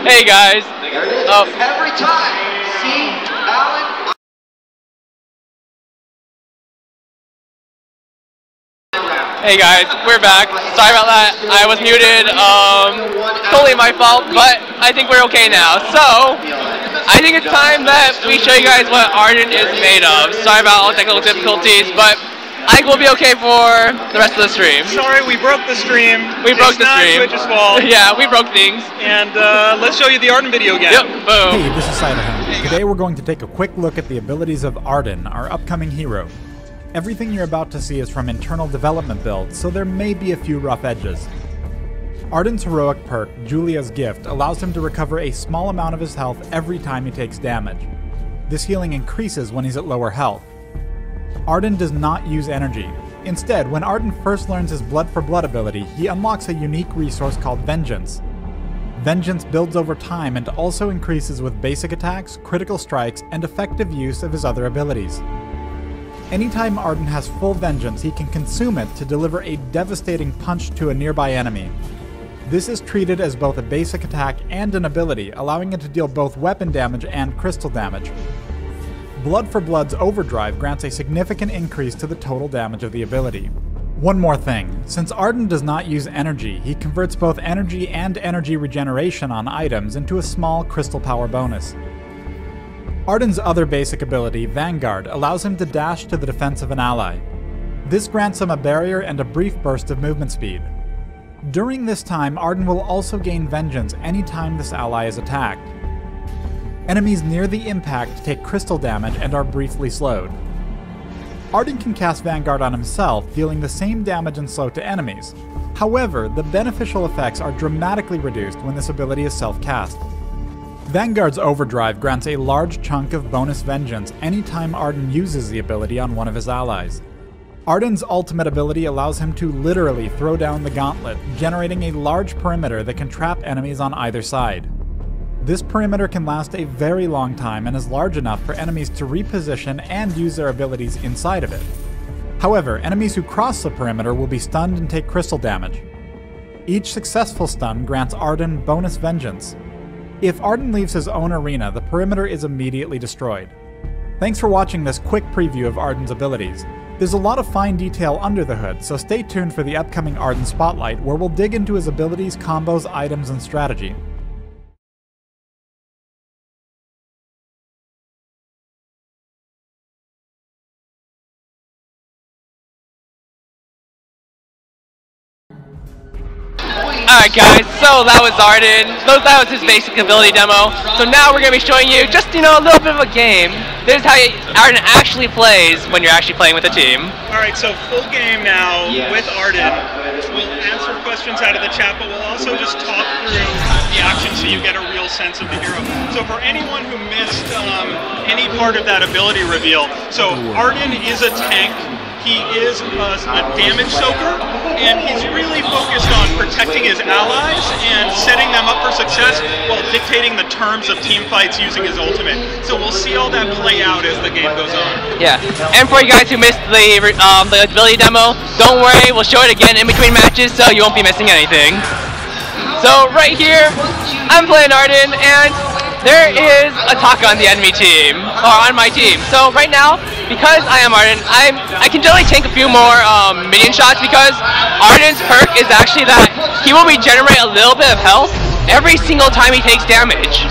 Hey guys. Every time. See, Alan. Hey guys, we're back. Sorry about that. I was muted. Totally my fault, but I think we're okay now. So, I think it's time that we show you guys what Arden is made of. Sorry about all the technical difficulties, but I think we'll be okay for the rest of the stream. Sorry, we broke the stream. We broke the stream. It's not Twitch's fault. Yeah, we broke things. And let's show you the Arden video again. Yep, boom. Hey, this is Cyberhound. Today we're going to take a quick look at the abilities of Arden, our upcoming hero. Everything you're about to see is from internal development builds, so there may be a few rough edges. Arden's heroic perk, Julia's Gift, allows him to recover a small amount of his health every time he takes damage. This healing increases when he's at lower health. Arden does not use energy. Instead, when Arden first learns his Blood for Blood ability, he unlocks a unique resource called Vengeance. Vengeance builds over time and also increases with basic attacks, critical strikes, and effective use of his other abilities. Anytime Arden has full Vengeance, he can consume it to deliver a devastating punch to a nearby enemy. This is treated as both a basic attack and an ability, allowing it to deal both weapon damage and crystal damage. Blood for Blood's Overdrive grants a significant increase to the total damage of the ability. One more thing, since Arden does not use energy, he converts both energy and energy regeneration on items into a small crystal power bonus. Arden's other basic ability, Vanguard, allows him to dash to the defense of an ally. This grants him a barrier and a brief burst of movement speed. During this time, Arden will also gain Vengeance anytime this ally is attacked. Enemies near the impact take crystal damage and are briefly slowed. Arden can cast Vanguard on himself, dealing the same damage and slow to enemies. However, the beneficial effects are dramatically reduced when this ability is self-cast. Vanguard's Overdrive grants a large chunk of bonus Vengeance anytime Arden uses the ability on one of his allies. Arden's ultimate ability allows him to literally throw down the gauntlet, generating a large perimeter that can trap enemies on either side. This perimeter can last a very long time and is large enough for enemies to reposition and use their abilities inside of it. However, enemies who cross the perimeter will be stunned and take crystal damage. Each successful stun grants Arden bonus Vengeance. If Arden leaves his own arena, the perimeter is immediately destroyed. Thanks for watching this quick preview of Arden's abilities. There's a lot of fine detail under the hood, so stay tuned for the upcoming Arden Spotlight, where we'll dig into his abilities, combos, items, and strategy. Alright guys, so that was Arden. That was his basic ability demo. So now we're going to be showing you just, a little bit of a game. This is how Arden actually plays when you're actually playing with a team. Alright, so full game now with Arden. We'll answer questions out of the chat, but we'll also just talk through the action so you get a real sense of the hero. So for anyone who missed any part of that ability reveal, so Arden is a tank. He is a damage soaker, and he's really focused on protecting his allies and setting them up for success while dictating the terms of team fights using his ultimate. So we'll see all that play out as the game goes on. Yeah, and for you guys who missed the ability demo, don't worry, we'll show it again in between matches so you won't be missing anything. So right here, I'm playing Arden, and there is a talk on the enemy team, or on my team. So right now, because I am Arden, I can generally tank a few more minion shots because Arden's perk is actually that he will regenerate a little bit of health every single time he takes damage.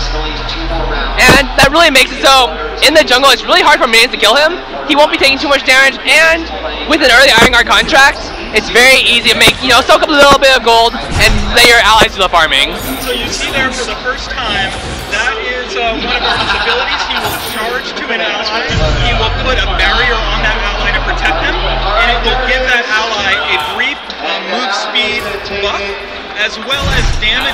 And that really makes it so in the jungle it's really hard for minions to kill him. He won't be taking too much damage, and with an early Iron Guard contract, it's very easy to make, soak up a little bit of gold and let your allies do the farming. So you see there for the first time, that is one of Arden's abilities. He will charge to an ally, he will put a barrier on that ally to protect them, and it will give that ally a brief move speed buff, as well as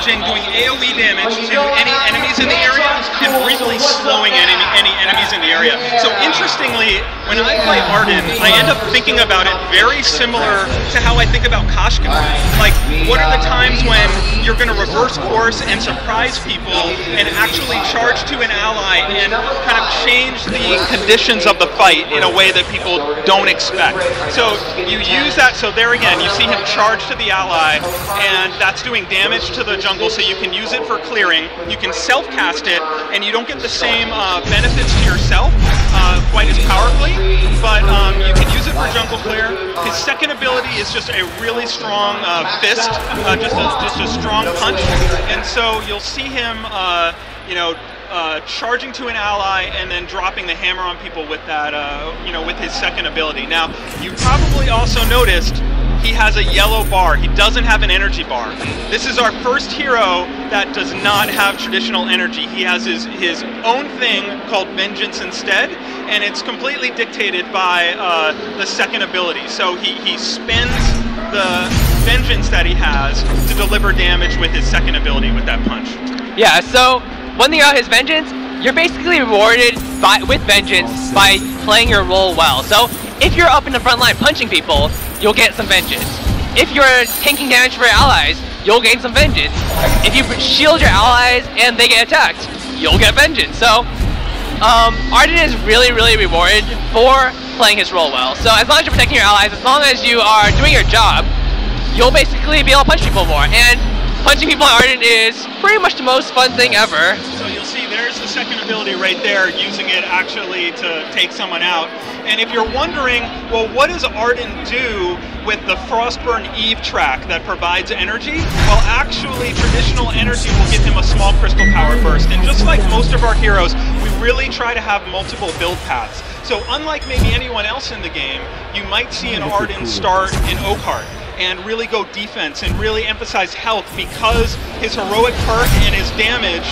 doing AoE damage to any enemies in the area, and briefly slowing any enemies in the area. So interestingly, when I play Arden, I end up thinking about it very similar to how I think about Kashka. Like, what are the times when you're going to reverse course and surprise people and actually charge to an ally and kind of change the conditions of the fight in a way that people don't expect. So you use that, so there again, you see him charge to the ally, and that's doing damage to the jungle, so you can use it for clearing. You can self-cast it, and you don't get the same benefits to yourself quite as powerfully, but you can use it for jungle clear. His second ability is just a really strong fist, just a strong punch, and so you'll see him, charging to an ally and then dropping the hammer on people with that, with his second ability. Now, you probably also noticed he has a yellow bar. He doesn't have an energy bar. This is our first hero that does not have traditional energy. He has his own thing called Vengeance instead, and it's completely dictated by the second ability. So he spends the Vengeance that he has to deliver damage with his second ability with that punch. Yeah, so when you got his Vengeance, you're basically rewarded with Vengeance by playing your role well. So if you're up in the front line punching people, you'll get some Vengeance. If you're tanking damage for your allies, you'll gain some Vengeance. If you shield your allies and they get attacked, you'll get Vengeance. So Arden is really, really rewarded for playing his role well. So as long as you're protecting your allies, as long as you are doing your job, you'll basically be able to punch people more. And punching people in Arden is pretty much the most fun thing ever. So you'll see there's the second ability right there, using it actually to take someone out. And if you're wondering, well, what does Arden do with the Frostburn Eve track that provides energy? Well, actually, traditional energy will give him a small crystal power burst. And just like most of our heroes, we really try to have multiple build paths. So unlike maybe anyone else in the game, you might see an Arden start in Oakheart and really go defense and really emphasize health, because his heroic perk and his damage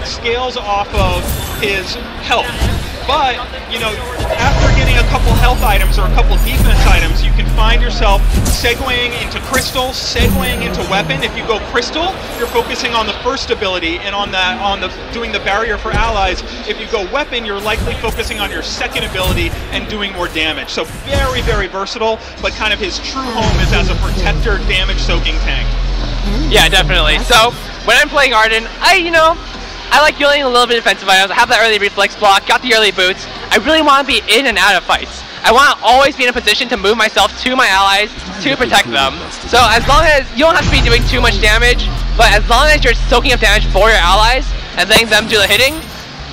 scales off of his health. But, after getting a couple health items or a couple defense items, you can find yourself segueing into crystal, segueing into weapon. If you go crystal, you're focusing on the first ability and on doing the barrier for allies. If you go weapon, you're likely focusing on your second ability and doing more damage. So very, very versatile, but kind of his true home is as a protector, damage-soaking tank. Yeah, definitely. So when I'm playing Arden, I like using a little bit of defensive items. I have that early reflex block, got the early boots. I really want to be in and out of fights. I want to always be in a position to move myself to my allies to protect them. So as long as you don't have to be doing too much damage, but as long as you're soaking up damage for your allies and letting them do the hitting,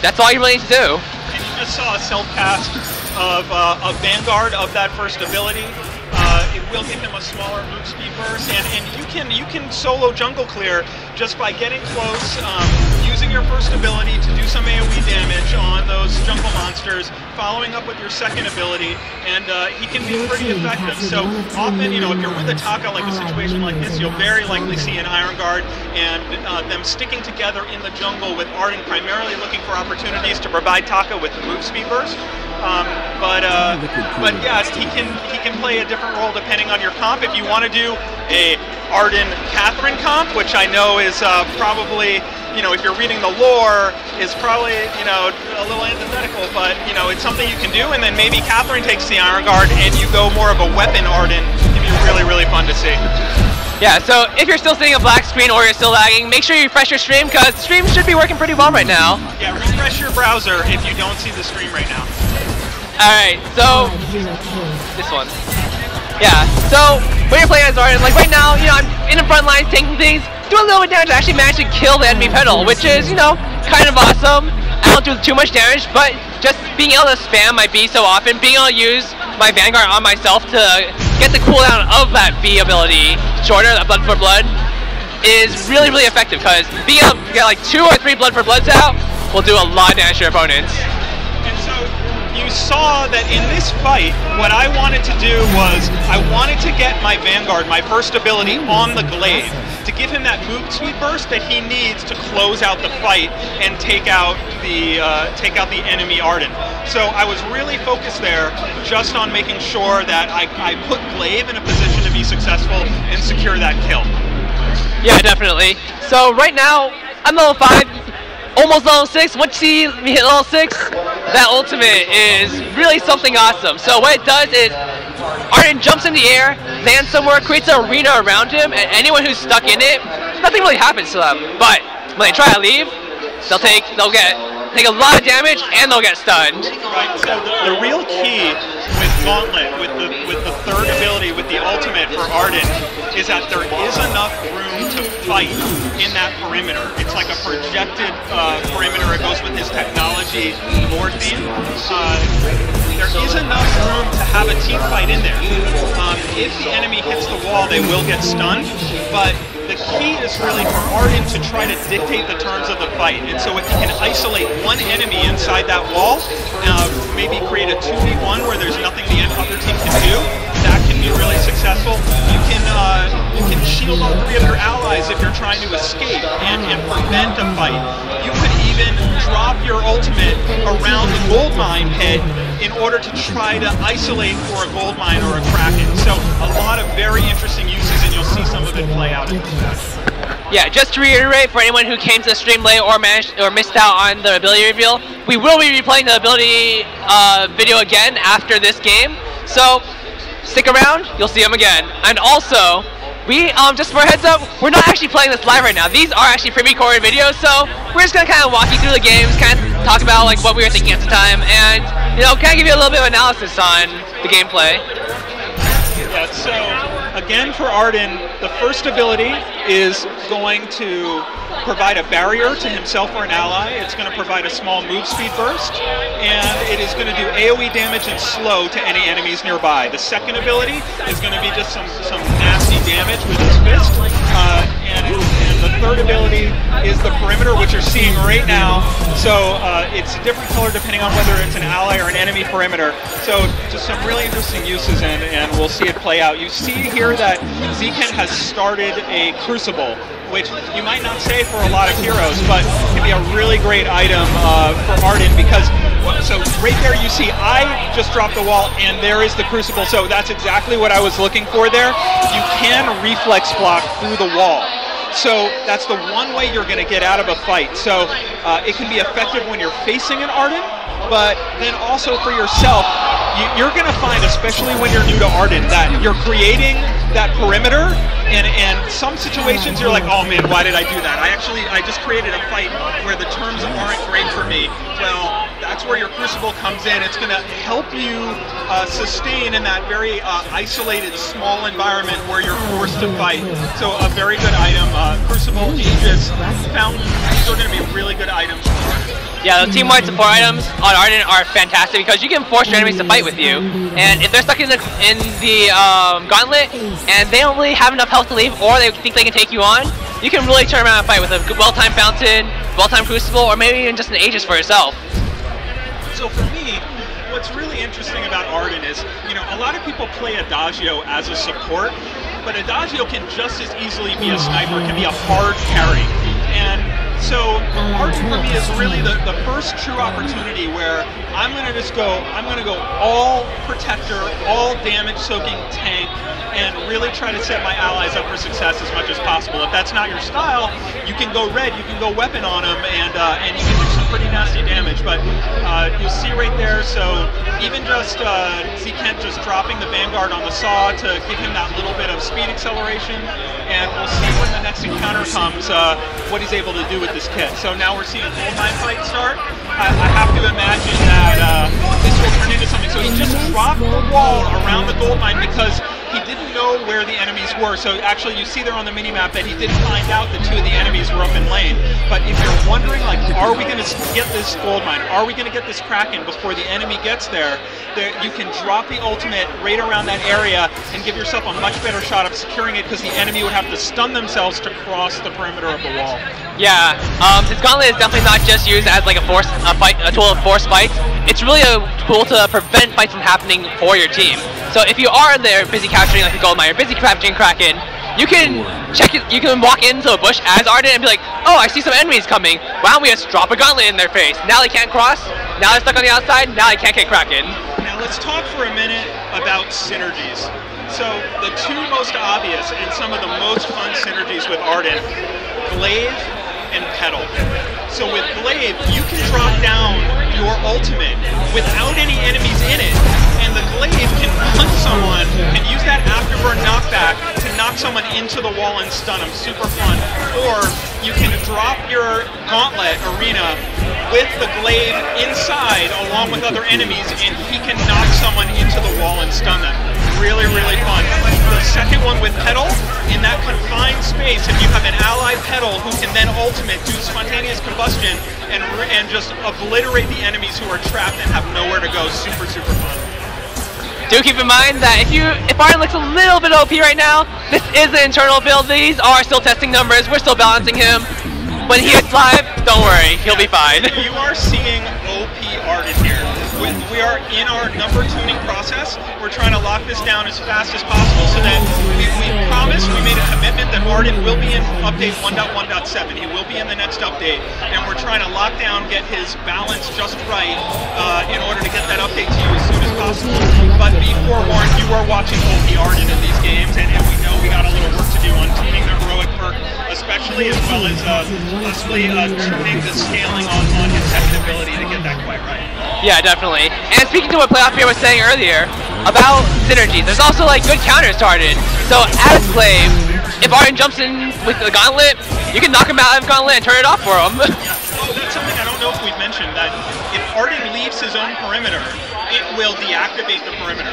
that's all you really need to do. And you just saw a self-cast of a Vanguard of that first ability. It will give him a smaller move speed burst, and you can solo jungle clear just by getting close, using your first ability to do some AoE damage on those jungle monsters, following up with your second ability, and he can be pretty effective. So often, if you're with a Taka, like a situation like this, you'll very likely see an Iron Guard and them sticking together in the jungle with Arden primarily looking for opportunities to provide Taka with the move speed burst. But yes, he can play a different role depending on your comp. If you want to do a Arden Catherine comp, which I know is probably, if you're reading the lore, is probably, a little antithetical, but, it's something you can do. And then maybe Catherine takes the Iron Guard and you go more of a weapon Arden. It can be really, really fun to see. Yeah, so if you're still seeing a black screen or you're still lagging, make sure you refresh your stream, because the stream should be working pretty well right now. Yeah, refresh your browser if you don't see the stream right now. Alright, so this one. Yeah, so when you're playing as Arden, like right now, I'm in the front lines tanking things, doing a little bit of damage. I actually managed to kill the enemy pedal, which is, kind of awesome. I don't do too much damage, but just being able to spam my B so often, being able to use my Vanguard on myself to get the cooldown of that B ability shorter, that blood for blood, is really, really effective, because being able to get like 2 or 3 blood for bloods out will do a lot of damage to your opponents. And so you saw that in this fight, what I wanted to do was I wanted to get my Vanguard, my first ability, on the Glaive to give him that move speed burst that he needs to close out the fight and take out the enemy Arden. So I was really focused there just on making sure that I put Glaive in a position to be successful and secure that kill. Yeah, definitely. So right now, I'm level 5. Almost level 6. Once you see me hit level 6, that ultimate is really something awesome. So what it does is, Arden jumps in the air, lands somewhere, creates an arena around him, and anyone who's stuck in it nothing really happens to them. But when they try to leave, they'll take a lot of damage and they'll get stunned. Right. So the real key with Gauntlet, with the third ability, with the ultimate for Arden, is that there is enough room to fight in that perimeter. It's like a projected perimeter. It goes with his technology lore theme. There is enough room to have a team fight in there. If the enemy hits the wall, they will get stunned, but the key is really for Arden to try to dictate the terms of the fight. And so if you can isolate one enemy inside that wall, maybe create a 2v1 where there's nothing the other team can do, that can be really successful. You can shield all three of your allies if you're trying to escape and prevent a fight. You could even drop your ultimate around the gold mine pit in order to try to isolate for a gold mine or a kraken. So a lot of very interesting uses, and you'll see some of it play out in the set. Yeah, just to reiterate for anyone who came to the stream late or missed out on the ability reveal, we will be replaying the ability video again after this game. So stick around, you'll see them again. And also, we just for a heads up, we're not actually playing this live right now. These are actually pre-recorded videos, so we're just gonna kind of walk you through the games, kind of talk about like what we were thinking at the time, and kind of give you a little bit of analysis on the gameplay. Yeah, so again for Arden, the first ability is going to provide a barrier to himself or an ally. It's going to provide a small move speed burst, and it is going to do AoE damage and slow to any enemies nearby. The second ability is going to be just some nasty damage with his fist, and the third ability is the perimeter, which you're seeing right now. So it's a different color depending on whether it's an ally or an enemy perimeter. So just some really interesting uses, and we'll see it play out. You see here that Zken has started a Crucible, which you might not say for a lot of heroes, but can be a really great item for Arden, because so right there you see I just dropped the wall and there is the Crucible, so that's exactly what I was looking for there. You can reflex block through the wall. So that's the one way you're going to get out of a fight. So it can be effective when you're facing an Arden, but then also for yourself, you're going to find, especially when you're new to Arden, that you're creating that perimeter, and some situations you're like, oh man, why did I do that? I just created a fight where the terms aren't great for me. Well, that's where your Crucible comes in. It's going to help you sustain in that very isolated, small environment where you're forced to fight. So a very good item. Crucible, Aegis, Fountain, these are going to be really good items for Arden. Yeah, the team-wide support items on Arden are fantastic because you can force your enemies to fight with you. And if they're stuck in the gauntlet and they don't really have enough health to leave, or they think they can take you on, you can really turn around and fight with a well-timed Fountain, well-timed Crucible, or maybe even just an Aegis for yourself. So for me, what's really interesting about Arden is, a lot of people play Adagio as a support, but Adagio can just as easily be a sniper, can be a hard carry. And so Arden for me is really the first true opportunity where I'm going to go all protector, all damage soaking tank, and really try to set my allies up for success as much as possible. If that's not your style, you can go red, you can go weapon on them, and you can do some pretty nasty damage. But you'll see right there, so even just Zken just dropping the Vanguard on the Saw to give him that little bit of speed acceleration, and we'll see when the next encounter comes what he's able to do with this kit. So now we're seeing a gold mine fight start. I have to imagine that this will turn into something. So he just dropped the wall around the gold mine because he didn't know where the enemies were. So actually you see there on the minimap that he did find out that two of the enemies were up in lane. But if you're wondering, like, are we going to get this gold mine? Are we going to get this Kraken before the enemy gets there? You can drop the ultimate right around that area and give yourself a much better shot of securing it, because the enemy would have to stun themselves to cross the perimeter of the wall. Yeah, this gauntlet is definitely not just used as like a tool of force fights. It's really a tool to prevent fights from happening for your team. So if you are there busy capturing like a gold mine, or busy capturing Kraken, you can you can walk into a bush as Arden and be like, oh, I see some enemies coming. Why don't we just drop a gauntlet in their face? Now they can't cross, now they're stuck on the outside, now they can't get Kraken. Now let's talk for a minute about synergies. So the two most obvious and some of the most fun synergies with Arden, Glaive and Petal. So with Glaive, you can drop down your ultimate without any enemies in it, and the glaive can punch someone and use that afterburn knockback to knock someone into the wall and stun them. Super fun. Or you can drop your gauntlet arena with the glaive inside along with other enemies, and he can knock someone into the wall and stun them. Really, really fun. The second one with Petal, in that confined space, if you have an ally Petal who can then ultimate, do spontaneous combustion, and just obliterate the enemies who are trapped and have nowhere to go. Super, super fun. Do keep in mind that if Arden looks a little bit OP right now, this is an internal build. These are still testing numbers. We're still balancing him. When he hits live, don't worry, he'll be fine. You are seeing OP Arden here. We are in our number tuning process. We're trying to lock this down as fast as possible so that we promised, we made a commitment that Arden will be in update 1.1.7. He will be in the next update, and we're trying to lock down, get his balance just right in order to get that update to you as soon as possible. But be forewarned, you are watching OP Arden in these games, and we know we got a little work to do on tuning the heroic perk, especially, as well as possibly tuning the scaling on his second ability to get that quite right. Yeah, definitely. And speaking to what Playoff Beer was saying earlier about synergies, there's also like good counters to Arden. So as Glaive, if Arden jumps in with the gauntlet, you can knock him out of gauntlet and turn it off for him. Oh, that's something I don't know if we've mentioned, that if Arden leaves his own perimeter, it will deactivate the perimeter.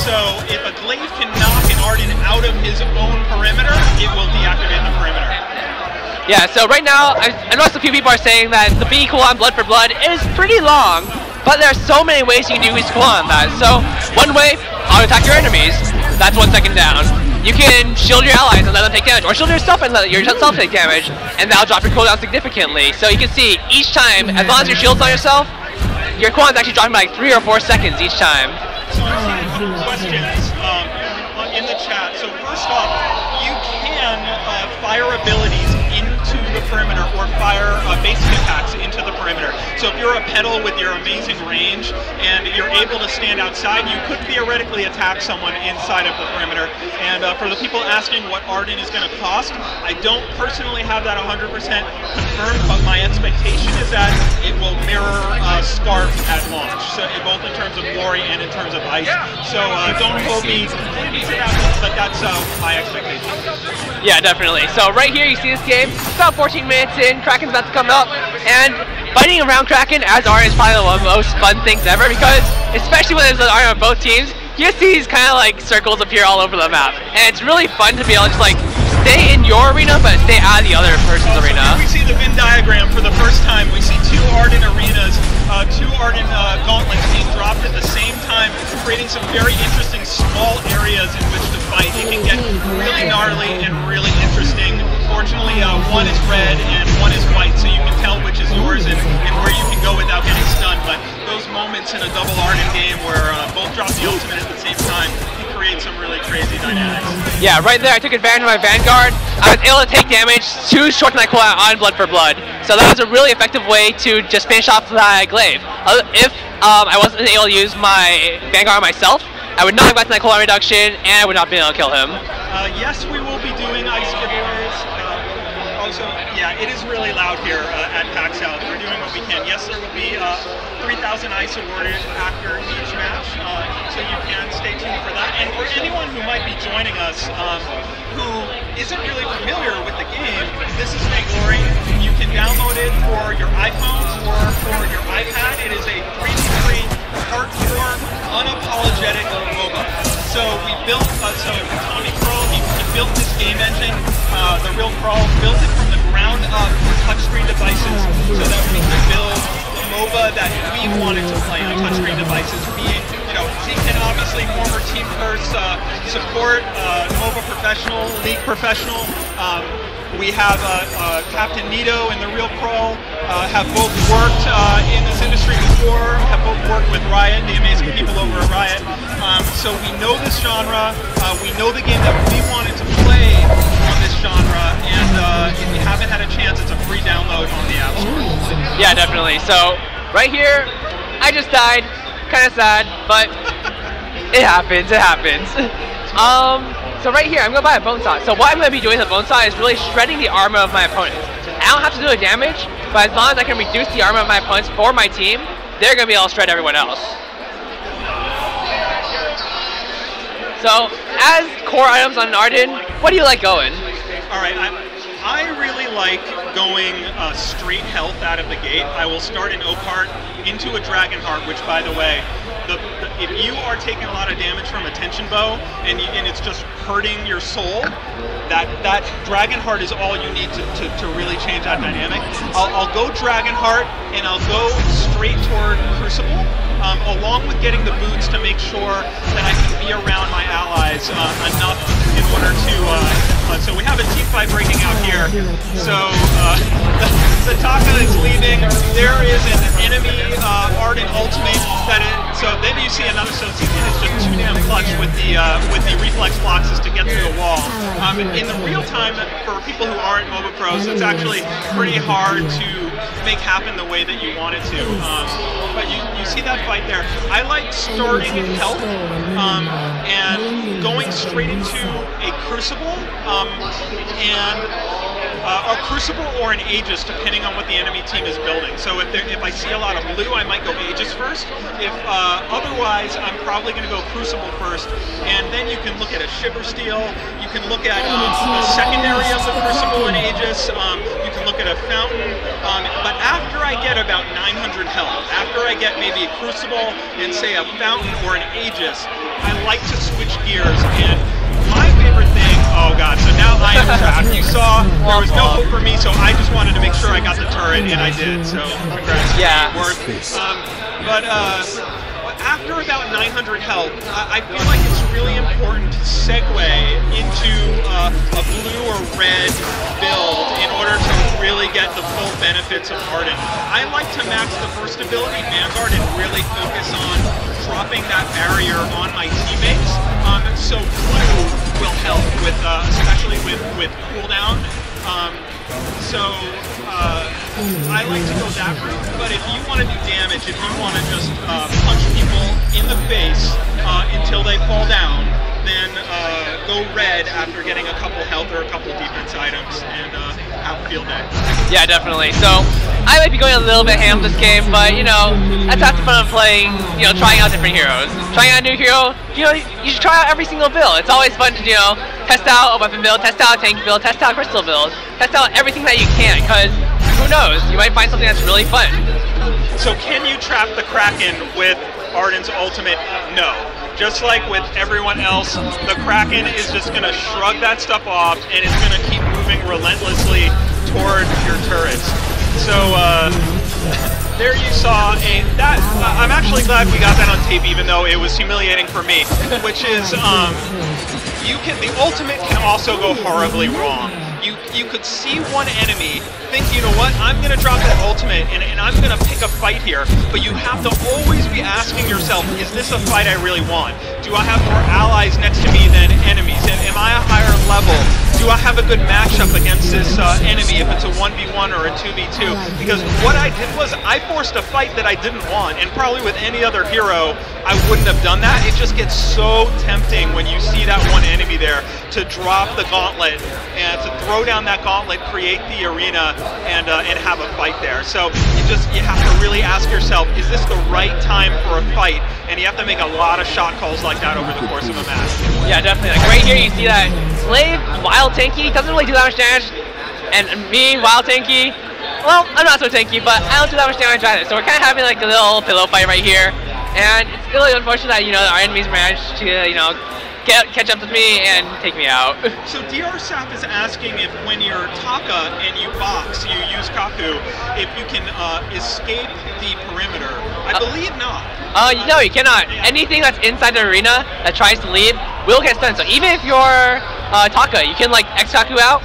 So if a Glaive can knock an Arden out of his own perimeter, it will deactivate the perimeter. Yeah, so right now, I noticed a few people are saying that the B cooldown Blood for Blood is pretty long, but there are so many ways you can do his cooldown on that. So, one way, auto-attack your enemies. That's 1 second down. You can shield your allies and let them take damage, or shield yourself and let yourself take damage, and that'll drop your cooldown significantly. So you can see, each time, as long as your shield's on yourself, your cooldown's actually dropping by like 3 or 4 seconds each time. So I'm seeing a couple questions in the chat. So first off, you can fire abilities into the perimeter or fire basic attacks into the perimeter. So if you're a Petal with your amazing range and you're able to stand outside, you could theoretically attack someone inside of the perimeter. And for the people asking what Arden is going to cost, I don't personally have that 100% confirmed, but my expectation is that it will mirror Scarf at launch, so both in terms of glory and in terms of ice. So don't hold me to that, but that's my expectation. Yeah, definitely. So right here, you see this game, about 14 minutes in, Kraken's about to come up, and fighting around Kraken as Arden is probably one of the most fun things ever, because especially when there's an Arden on both teams, you see these kind of like circles appear all over the map, and it's really fun to be able to just like stay in your arena, but stay out of the other person's arena. We see the Venn diagram for the first time. We see two Arden arenas, two Arden gauntlets being dropped at the same time, creating some very interesting small areas in which to fight. It can get really gnarly and really interesting. Fortunately, one is red and one is white, so you can tell which is yours and where you can go without getting stunned. But those moments in a double Arden game where both drop the ultimate at the same time can create some really crazy dynamics. Yeah, right there I took advantage of my Vanguard. I was able to take damage to shorten that cooldown on Blood for Blood. So that was a really effective way to just finish off that Glaive. If I wasn't able to use my Vanguard myself, I would not have gotten that cooldown reduction, and I would not be able to kill him. Yes, we will be doing ice giveaways. Also, yeah, it is really loud here at PAX South. We're doing what we can. Yes, there will be 3,000 ice awarded after each match, so you can stay tuned for that. And for anyone who might be joining us who isn't really familiar with the game, this is Vainglory. You can download it for your iPhones or for your iPad. It is a 3v3 hardcore, unapologetic MOBA. So we built, Tony Kroll, he built this game engine, the real Kroll, built it from the ground up for touchscreen devices so that we could build the MOBA that we wanted to play on touchscreen devices. Being, Deacon, obviously former Team Curse support, MOBA professional, League professional. We have Captain Nito and the real Kroll, have both worked in this industry before, have both worked with Riot, the amazing people over at Riot. So we know this genre, we know the game that we wanted to play on this genre, and if you haven't had a chance, it's a free download on the App Store. Yeah, definitely. So right here, I just died. Kind of sad, but it happens, it happens. So right here, I'm going to buy a bone saw. So what I'm going to be doing with the bone saw is really shredding the armor of my opponents. I don't have to do the damage, but as long as I can reduce the armor of my opponents for my team, they're going to be able to shred everyone else. So, as core items on Arden, what do you like going? All right, I really like going straight health out of the gate. I will start an Oakheart into a Dragonheart, which, by the way, if you are taking a lot of damage from a tension bow and it's just hurting your soul, that Dragonheart is all you need to really change that dynamic. I'll go Dragonheart and I'll go straight toward Crucible, along with getting the boots to make sure that I can be around my allies enough in order to. So we have a team fight breaking out here. So the Taka is leaving. There is an enemy Arden ultimate so then you see another. So Tekken is just too damn clutch with the reflex blocks to get through the wall. In the real time, for people who aren't MOBA pros, it's actually pretty hard to make happen the way that you want it to. But you see that fight there. I like starting with health and going straight into a Crucible a Crucible or an Aegis, depending on what the enemy team is building. So if I see a lot of blue, I might go Aegis first. If otherwise, I'm probably going to go Crucible first, and then you can look at a Shiver Steel. You can look at the secondary of the Crucible and Aegis. You can look at a Fountain. But after I get about 900 health, after I get maybe a Crucible and say a Fountain or an Aegis, I like to switch gears. And my favorite thing, oh god, so now I am trapped. You saw there was no hope for me, so I just wanted to make sure I got the turret, and I did, so congrats. Yeah. But after about 900 health, I feel like it's really important to segue into a blue or red build in order to really get the full benefits of Arden. I like to max the first ability, Vanguard, and really focus on dropping that barrier on my teammates. So blue will help with, especially with cooldown. I like to go that route, but if you want to do damage, if you want to just punch people in the face until they fall down, then go red after getting a couple health or a couple defense items and have a field day. Yeah, definitely. So I might be going a little bit ham this game, but you know, that's half the fun of playing, you know, trying out different heroes. Trying out a new hero, you know, you should try out every single build. It's always fun to, you know, test out a weapon build, test out a tank build, test out a crystal build, test out everything that you can, because who knows, you might find something that's really fun. So can you trap the Kraken with Arden's ultimate? No. Just like with everyone else, the Kraken is just going to shrug that stuff off and it's going to keep moving relentlessly toward your turrets. So there you saw I'm actually glad we got that on tape, even though it was humiliating for me, which is the ultimate can also go horribly wrong. You could see one enemy, think, you know what, I'm going to drop that ultimate and I'm going to pick a fight here, but you have to always be asking yourself, is this a fight I really want? Do I have more allies next to me than enemies? Am I a higher level? Do I have a good matchup against this enemy if it's a 1v1 or a 2v2? Because what I did was I forced a fight that I didn't want, and probably with any other hero, I wouldn't have done that. It just gets so tempting when you see that one enemy there to drop the gauntlet and to throw down that gauntlet, create the arena, and have a fight there. So you have to really ask yourself, is this the right time for a fight? And you have to make a lot of shot calls like that over the course of a match. Yeah, definitely. Like right here, you see that Slave, wild tanky, doesn't really do that much damage, and me, wild tanky, well, I'm not so tanky, but I don't do that much damage either. So we're kind of having like a little pillow fight right here, and it's really unfortunate that, you know, our enemies managed to, you know, catch up with me and take me out. So DR Sap is asking if when you're Taka and you box, you use Kaku, if you can escape the perimeter. I believe not. No, you cannot. Yeah. Anything that's inside the arena that tries to leave will get stunned. So even if you're Taka, you can like X Kaku out,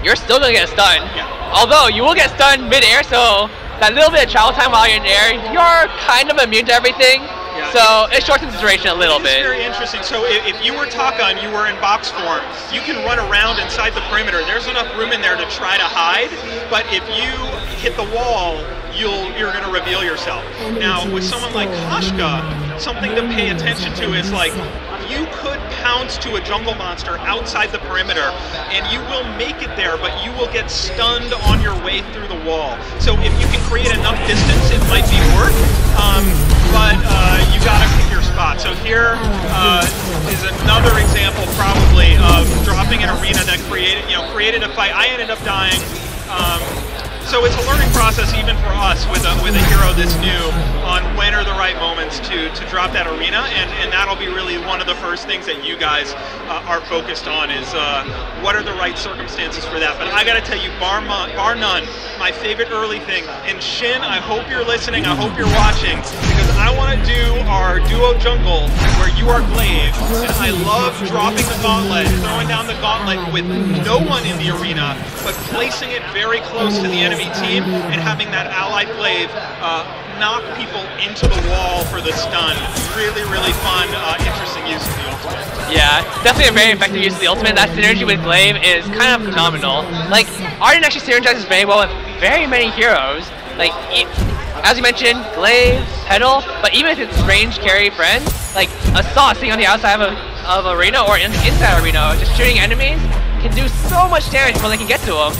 you're still gonna get stunned. Yeah. Although you will get stunned mid-air, so that little bit of travel time while you're in the air, you're kind of immune to everything. Yeah, so it shortens the duration a little bit. It's very interesting. So if you were Taka and you were in box form, you can run around inside the perimeter. There's enough room in there to try to hide, but if you hit the wall, you're going to reveal yourself. Now, with someone like Kashka, something to pay attention to is like, you could pounce to a jungle monster outside the perimeter, and you will make it there, but you will get stunned on your way through the wall. So if you can create enough distance, it might be worth. but you got to pick your spot. So here is another example, probably, of dropping an arena that created a fight. I ended up dying. So it's a learning process even for us with a hero this new on when are the right moments to drop that arena, and that'll be really one of the first things that you guys are focused on is what are the right circumstances for that. But I gotta tell you, bar none, my favorite early thing, and Shin, I hope you're listening, I hope you're watching, because I want to do our duo jungle where you are Glaive, and I love dropping the gauntlet, throwing down the gauntlet with no one in the arena, but placing it very close to the enemy team and having that allied Glaive knock people into the wall for the stun. Really, really fun, interesting use of the ultimate. Yeah, definitely a very effective use of the ultimate. That synergy with Glaive is kind of phenomenal. Like, Arden actually synergizes very well with very many heroes. Like, as you mentioned, Glaive, Petal, but even with its range carry friends, like a Saw sitting on the outside of arena or inside arena, just shooting enemies, can do so much damage before they can get to them.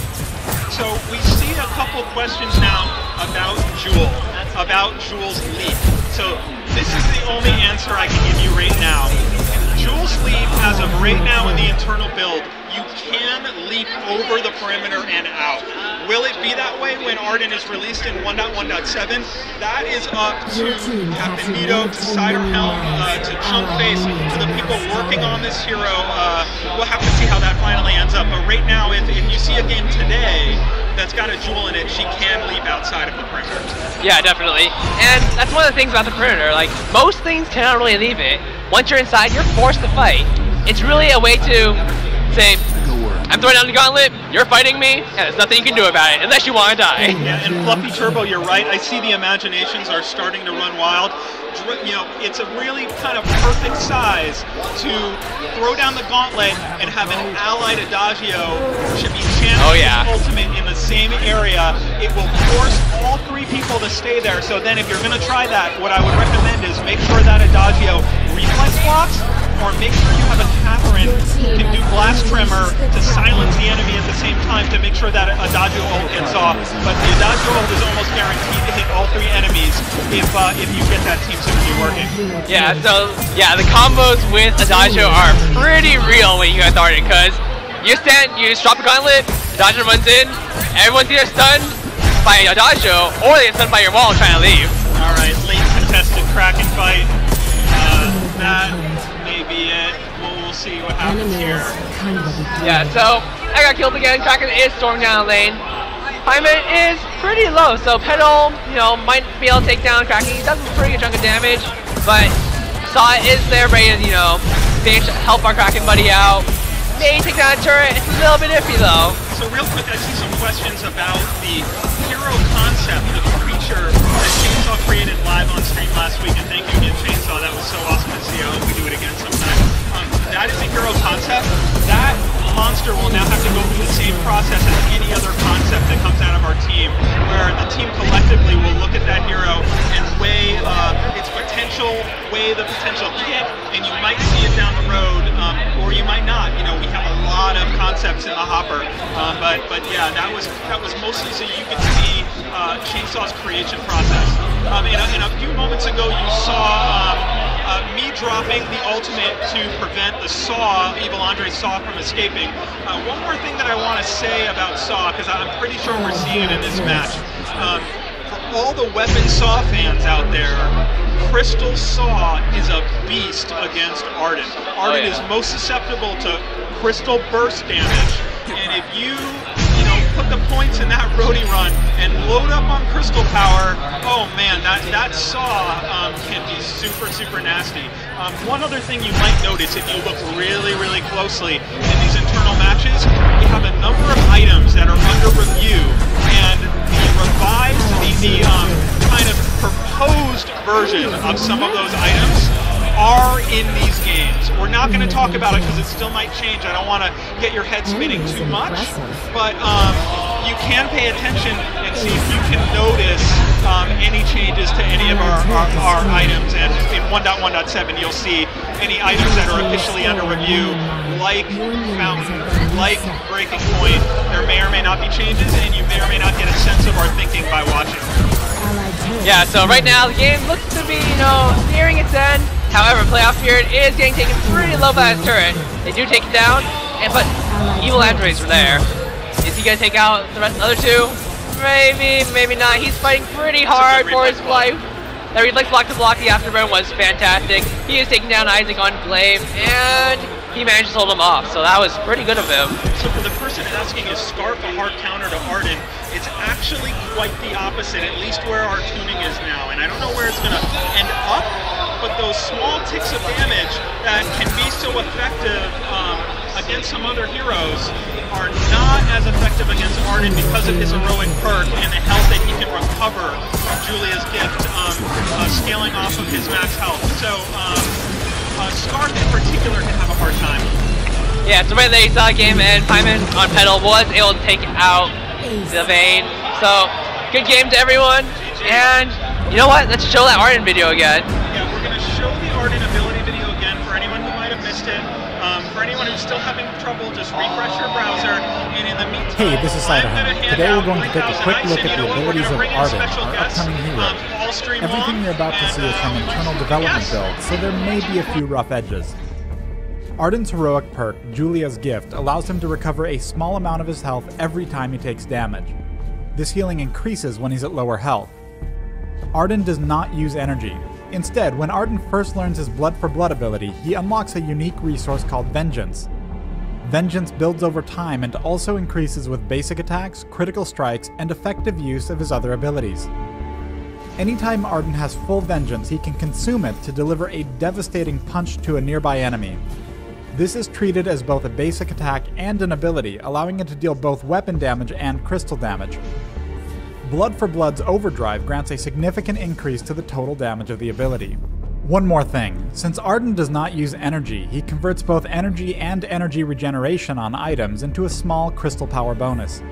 So we see a couple questions now about Jewel, about Jewel's leap. So this is the only answer I can give you right now. Jewel's leap, as of right now in the internal build, you can leap over the perimeter and out. Will it be that way when Arden is released in 1.1.7? That is up to Captain Nito, to Cider Helm, to Chunkface, to the people working on this hero. We'll have to see how that finally ends up. But right now, if you see a game today that's got a Jewel in it, she can leap outside of the perimeter. Yeah, definitely. And that's one of the things about the perimeter. Like, most things cannot really leave it. Once you're inside, you're forced to fight. It's really a way to say, I'm throwing down the gauntlet, you're fighting me, and there's nothing you can do about it, unless you want to die. Yeah, and Fluffy Turbo, you're right. I see the imaginations are starting to run wild. You know, it's a really kind of perfect size to throw down the gauntlet and have an allied Adagio should be channeling ultimate in the same area. It will force all three people to stay there. So then if you're going to try that, what I would recommend is make sure that Adagio reflex blocks, or make sure you have a Catherine who can do Blast Tremor to silence the enemy at the same time to make sure that Adagio ult gets off. But the Adagio ult is almost guaranteed to hit all three enemies if you get that team synergy working. Yeah, so the combos with Adagio are pretty real when you guys are it, because you just drop a gauntlet, Adagio runs in, everyone's either stunned by Adagio or they get stunned by your wall trying to leave. Alright, late contested Kraken fight. That may be it. We'll see what happens here. Yeah, so I got killed again. Kraken is storming down the lane. Climate is pretty low, so Petal, might be able to take down Kraken. He does a pretty good chunk of damage, but Saw is there ready to help our Kraken buddy out. Maybe take down a turret. It's a little bit iffy though. So real quick, I see some questions about the hero concept, the creature that Chainsaw created live on stream last week, and thank you again, Chainsaw. That was so awesome to see. I hope we do it again sometime. That is a hero concept. That monster will now have to go through the same process as any other concept that comes out of our team, where the team collectively will look at that hero and weigh its potential, weigh the potential kit, and you might see it down the road, or you might not. We have a lot of concepts in the hopper, but yeah, that was mostly so you could see Chainsaw's creation process. In a few moments ago, you saw me dropping the ultimate to prevent the Saw, Evil Andre Saw, from escaping. One more thing that I want to say about Saw, because I'm pretty sure we're seeing it in this match. For all the Weapon Saw fans out there, Crystal Saw is a beast against Arden. Arden is most susceptible to Crystal Burst damage, and if you put the points in that roadie run and load up on crystal power, oh man, that Saw can be super, super nasty. One other thing you might notice if you look really, really closely in these internal matches, we have a number of items that are under review, and the revised, the kind of proposed version of some of those items are in these games. We're not going to talk about it because it still might change. I don't want to get your head spinning too much, but you can pay attention and see if you can notice any changes to any of our items. And in 1.1.7, you'll see any items that are officially under review, like Fountain, like Breaking Point. There may or may not be changes, and you may or may not get a sense of our thinking by watching. Yeah, so right now the game looks to be, nearing its end. However, playoff period is getting taken pretty low by his turret. They do take it down, but evil androids are there. Is he gonna take out the rest of the other two? Maybe, maybe not. He's fighting pretty hard for his life. That reflex block to block the afterburn was fantastic. He is taking down Isaac on Glaive, and he managed to hold him off, so that was pretty good of him. So for the person asking, is Scarf a hard counter to Arden? It's actually quite the opposite, at least where our tuning is now. And I don't know where it's gonna end up, but those small ticks of damage that can be so effective against some other heroes are not as effective against Arden because of his heroic perk and the health that he can recover from Julia's gift, scaling off of his max health. So Scarf in particular can have a hard time. Yeah, so right there you saw a game, and Pyman on pedal was able to take out the Vayne. So good game to everyone, and you know what? Let's show that Arden video again. Yeah, we're gonna show the Arden ability video again for anyone who might have missed it. For anyone who's still having trouble, just refresh your browser, and in the meantime, hey, this is Ciderhand. Today we're going to take a quick look at the abilities of Arden, our upcoming hero. Everything you're about to see is from internal development builds, so there may be a few rough edges. Arden's heroic perk, Julia's Gift, allows him to recover a small amount of his health every time he takes damage. This healing increases when he's at lower health. Arden does not use energy. Instead, when Arden first learns his Blood for Blood ability, he unlocks a unique resource called Vengeance. Vengeance builds over time and also increases with basic attacks, critical strikes, and effective use of his other abilities. Anytime Arden has full Vengeance, he can consume it to deliver a devastating punch to a nearby enemy. This is treated as both a basic attack and an ability, allowing it to deal both weapon damage and crystal damage. Blood for Blood's Overdrive grants a significant increase to the total damage of the ability. One more thing, since Arden does not use energy, he converts both energy and energy regeneration on items into a small crystal power bonus.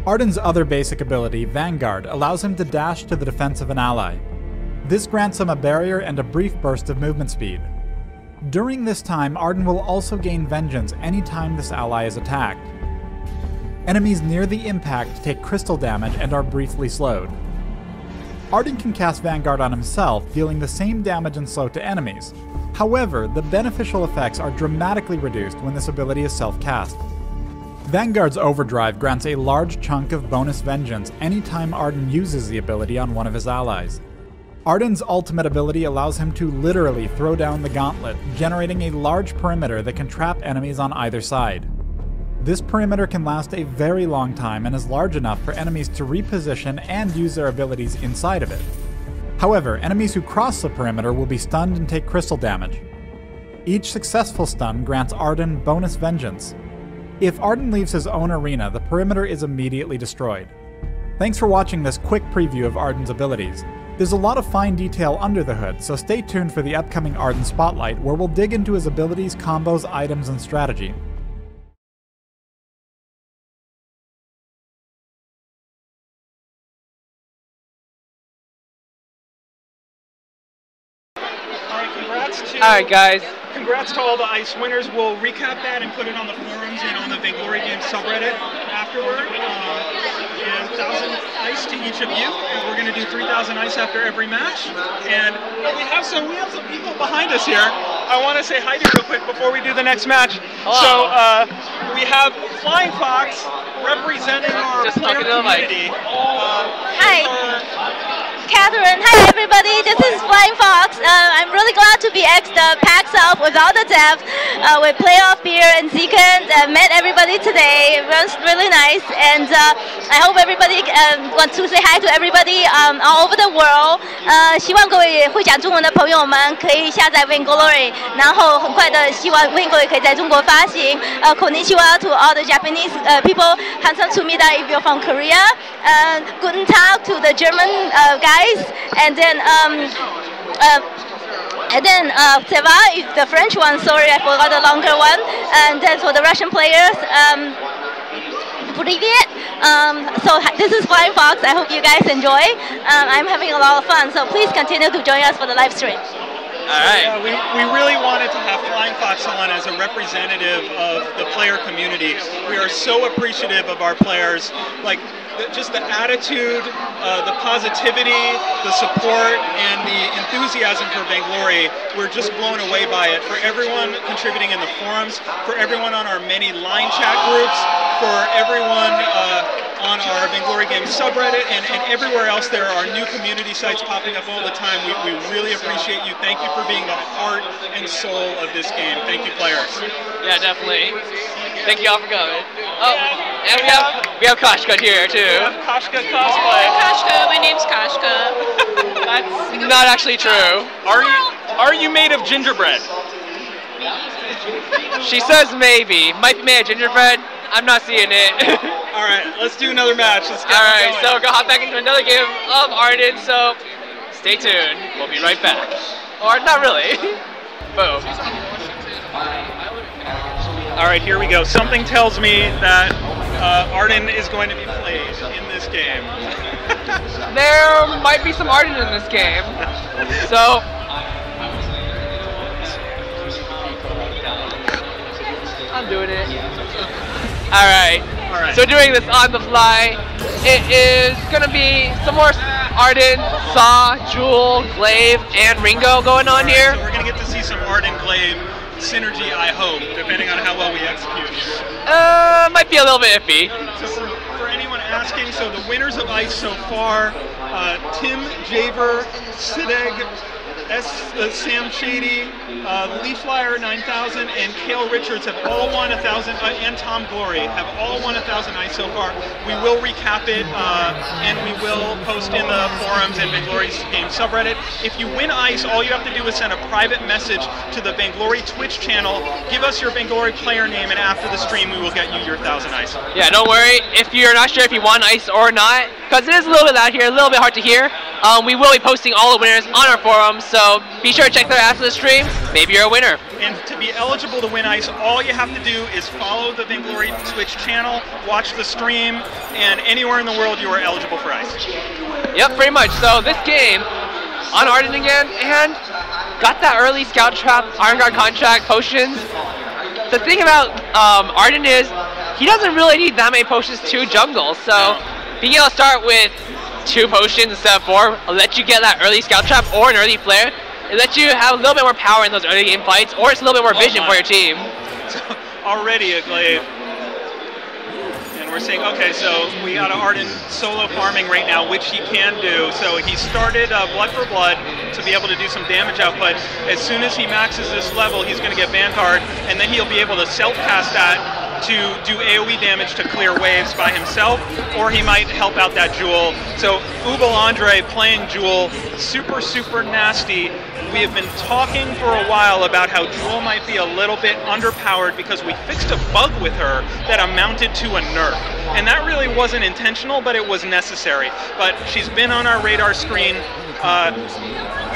Arden's other basic ability, Vanguard, allows him to dash to the defense of an ally. This grants him a barrier and a brief burst of movement speed. During this time, Arden will also gain Vengeance anytime this ally is attacked. Enemies near the impact take crystal damage and are briefly slowed. Arden can cast Vanguard on himself, dealing the same damage and slow to enemies. However, the beneficial effects are dramatically reduced when this ability is self-cast. Vanguard's Overdrive grants a large chunk of bonus Vengeance anytime Arden uses the ability on one of his allies. Arden's ultimate ability allows him to literally throw down the gauntlet, generating a large perimeter that can trap enemies on either side. This perimeter can last a very long time and is large enough for enemies to reposition and use their abilities inside of it. However, enemies who cross the perimeter will be stunned and take crystal damage. Each successful stun grants Arden bonus Vengeance. If Arden leaves his own arena, the perimeter is immediately destroyed. Thanks for watching this quick preview of Arden's abilities. There's a lot of fine detail under the hood, so stay tuned for the upcoming Arden Spotlight, where we'll dig into his abilities, combos, items, and strategy. Alright guys. Congrats to all the ICE winners. We'll recap that and put it on the forums and on the Vainglory Games subreddit afterward. And 1,000 ICE to each of you. And we're going to do 3,000 ICE after every match. And we have some people behind us here. I want to say hi to you real quick before we do the next match. Hello. So we have Flying Fox representing our player community. Hi. Catherine, hi everybody, this is Flying Fox. I'm really glad to be at the PAX South with all the devs, with Playoff Beer and Zcon. Met everybody today, it was really nice, and I hope everybody want to say hi to everybody all over the world. 希望各位会讲中文的朋友们可以下载 Vainglory， 然后很快的希望 Vainglory 可以在中国发行。Konnichiwa to all the Japanese people, handsome to meet if you're from Korea. Guten Tag to the German guys. And then Seva is the French one. Sorry, I forgot the longer one. And then for the Russian players, Привет. So this is Flying Fox. I hope you guys enjoy. I'm having a lot of fun, so please continue to join us for the live stream. All right. Yeah, we really wanted to have Flying Fox on as a representative of the player community. We are so appreciative of our players. Like, just the attitude, the positivity, the support, and the enthusiasm for Vainglory. We're just blown away by it. For everyone contributing in the forums, for everyone on our many line chat groups, for everyone on our Vainglory Games subreddit, and everywhere else there are new community sites popping up all the time. We really appreciate you. Thank you for being the heart and soul of this game. Thank you, players. Yeah, definitely. Thank you all for coming. Oh, and we have Kashka here too. We have Kashka cosplay. Kashka, my name's Kashka. That's not actually true. Are you made of gingerbread? She says maybe. Might be made of gingerbread. I'm not seeing it. All right, let's do another match. Let's get all right, going. so we're gonna hop back into another game of Arden. So stay tuned. We'll be right back. Or not really. Boom. All right, here we go. Something tells me that Arden is going to be played in this game. There might be some Arden in this game. So I'm doing it. All right. So doing this on the fly, it is gonna be some more Arden, Saw, Jewel, Glaive, and Ringo going on here. So we're gonna get to see some Arden Glaive synergy, I hope, depending on how well we execute. Might be a little bit iffy. So for anyone asking, so the winners of ICE so far, Tim Javer, Sideg, Sam Shady, Leaflyer 9000, and Kale Richards have all won 1,000, and Tom Glory have all won 1,000 ICE so far. We will recap it, and we will post in the forums and Vainglory's game subreddit. If you win ICE, all you have to do is send a private message to the Vainglory Twitch channel, give us your Vainglory player name, and after the stream, we will get you your 1,000 ICE. Yeah, don't worry. If you're not sure if you won ICE or not, because it is a little bit loud here, a little bit hard to hear, we will be posting all the winners on our forums, so be sure to check that after the stream. Maybe you're a winner. And to be eligible to win ICE, all you have to do is follow the Vainglory Twitch channel, watch the stream, and anywhere in the world you are eligible for ICE. Yep, pretty much. So this game, on Arden again, and got that early Scout Trap, Iron Guard contract, potions. The thing about Arden is, he doesn't really need that many potions to jungle, so being able to start with 2 potions instead of 4 will let you get that early Scout Trap or an early flare. It lets you have a little bit more power in those early game fights, or it's a little bit more vision for your team. So, already a Glaive. And we're saying, okay, so we got Arden solo farming right now, which he can do. So he started Blood for Blood to be able to do some damage output. As soon as he maxes this level, he's going to get Vanguard, and then he'll be able to self-cast that to do AoE damage to clear waves by himself, or he might help out that Jewel. So Ubal Andre playing Jewel, super, super nasty. We have been talking for a while about how Jewel might be a little bit underpowered because we fixed a bug with her that amounted to a nerf. And that really wasn't intentional, but it was necessary. But she's been on our radar screen.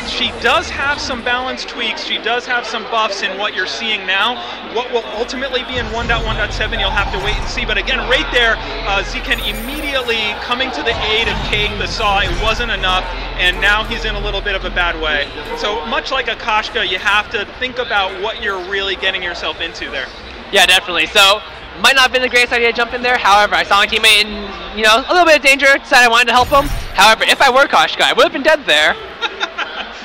She does have some balance tweaks, she does have some buffs in what you're seeing now. What will ultimately be in 1.1.7, you'll have to wait and see. But again, right there, Zken immediately coming to the aid of Cake the Saw. It wasn't enough, and now he's in a little bit of a bad way. So much like a Kashka, you have to think about what you're really getting yourself into there. Yeah, definitely. So might not have been the greatest idea to jump in there. However, I saw my teammate in, a little bit of danger, decided I wanted to help him. However, if I were Kashka, I would have been dead there.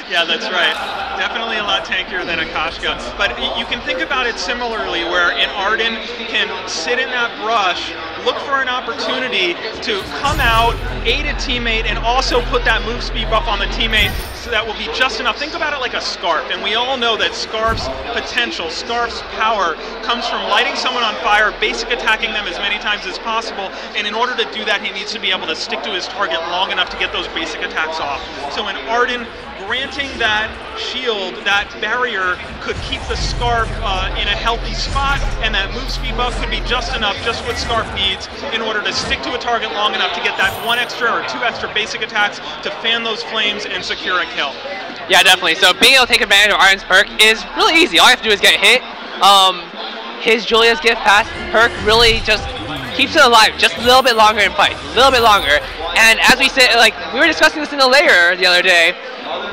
Yeah, that's right. Definitely a lot tankier than a Kashka. But you can think about it similarly, where an Arden can sit in that brush, look for an opportunity to come out, aid a teammate, and also put that move speed buff on the teammate, so that will be just enough. Think about it like a Scarf, and we all know that Scarf's potential, Scarf's power, comes from lighting someone on fire, basic attacking them as many times as possible, and in order to do that, he needs to be able to stick to his target long enough to get those basic attacks off. So an Arden, granting that shield, that barrier, could keep the Scarf in a healthy spot, and that move speed buff could be just enough, just what Scarf needs, in order to stick to a target long enough to get that 1 extra or 2 extra basic attacks to fan those flames and secure a kill. Yeah, definitely. So being able to take advantage of Arden's perk is really easy. All you have to do is get hit. His Julia's Gift Pass perk really just keeps it alive just a little bit longer in fights, a little bit longer. And as we said, like we were discussing this in the layer the other day,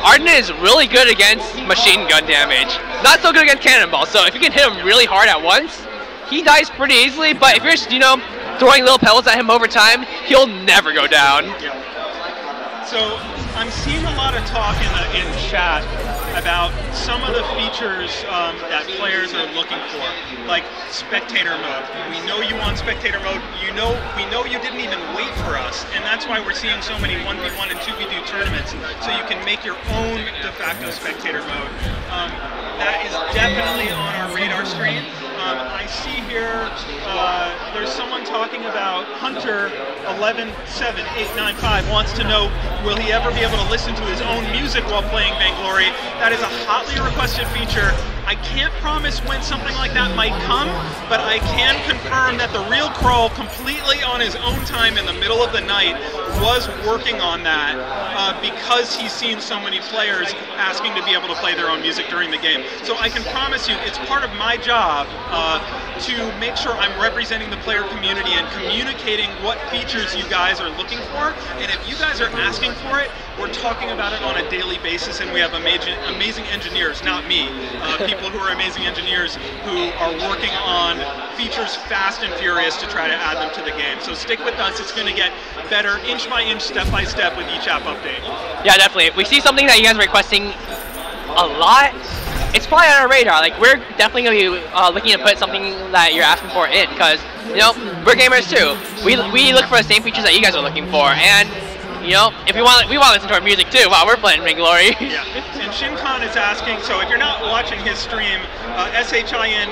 Arden is really good against machine gun damage, not so good against cannonball. So if you can hit him really hard at once, he dies pretty easily. But if you're just, you know, throwing little pellets at him over time, he'll never go down. Yeah. So I'm seeing a lot of talk in chat about some of the features that players are looking for, like spectator mode. We know you want spectator mode. We know you didn't even wait for us, and that's why we're seeing so many 1v1 and 2v2 tournaments, so you can make your own de facto spectator mode. That is definitely on our radar screen. I see here there's someone talking about Hunter 117895 wants to know, will he ever be able to listen to his own music while playing Vainglory? That is a hotly requested feature. I can't promise when something like that might come, but I can confirm that the real Crawl, completely on his own time in the middle of the night, was working on that because he's seen so many players asking to be able to play their own music during the game. So I can promise you, it's part of my job to make sure I'm representing the player community and communicating what features you guys are looking for. And if you guys are asking for it, we're talking about it on a daily basis, and we have amazing engineers, not me, people who are amazing engineers who are working on features fast and furious to try to add them to the game. So stick with us, it's going to get better inch by inch, step by step with each app update. Yeah, definitely. If we see something that you guys are requesting a lot, it's probably on our radar. Like, we're definitely going to be looking to put something that you're asking for in, because, you know, we're gamers too. We look for the same features that you guys are looking for, and you know, if we want to listen to our music too while we're playing Vainglory. Yeah, and Shinkan is asking, so if you're not watching his stream, ShinKaigan